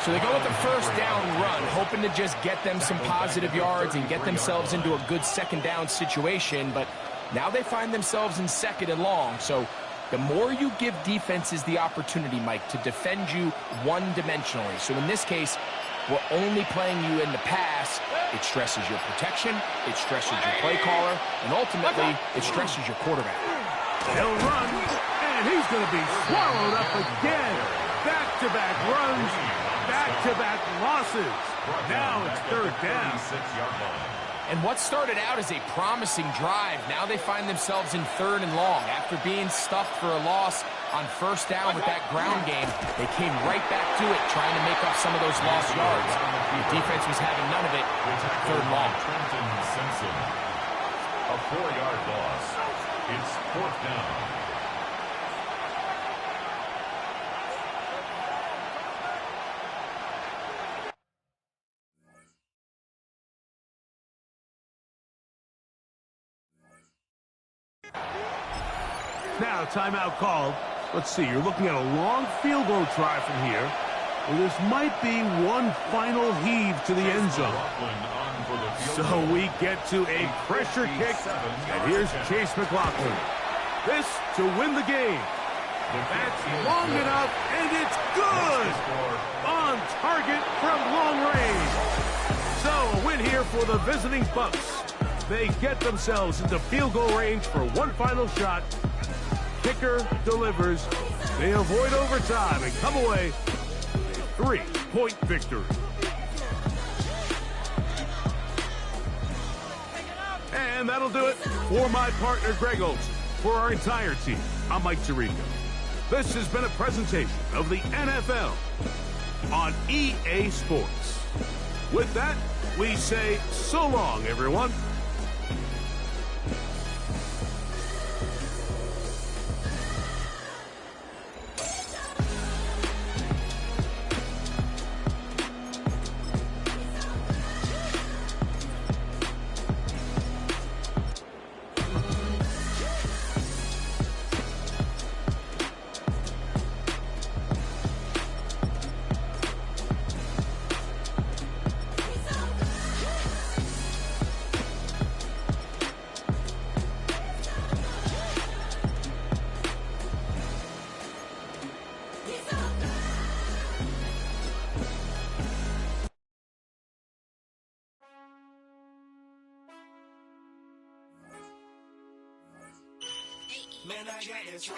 Speaker 4: So they go with the first down run, hoping to just get them some positive yards and get themselves into a good second down situation, but now they find themselves in second and long. So the more you give defenses the opportunity, Mike, to defend you one-dimensionally. So in this case, we're only playing you in the pass. It stresses your protection, it stresses your play caller, and ultimately, it stresses your quarterback.
Speaker 1: He'll run, and he's going to be swallowed up again. Back-to-back runs, back-to-back losses. Now it's third down.
Speaker 4: And what started out as a promising drive, now they find themselves in third and long. After being stuffed for a loss on first down with that ground game, they came right back to it, trying to make up some of those lost yards. The defense was having none of it. Third and long.
Speaker 2: Trenton Simpson. A 4-yard loss. It's fourth down.
Speaker 1: Now, timeout called. Let's see, you're looking at a long field goal try from here. Well, this might be one final heave to the end zone. So we get to a pressure kick, and here's Chase McLaughlin. This to win the game. That's long enough, and it's good! On target from long range. So a win here for the visiting Bucks. They get themselves into field goal range for one final shot. Kicker delivers. They avoid overtime and come away with a 3-point victory. And that'll do it for my partner, Greg Olsen. For our entire team, I'm Mike Tirico. This has been a presentation of the NFL on EA Sports. With that, we say so long, everyone.
Speaker 10: Man, I got this right.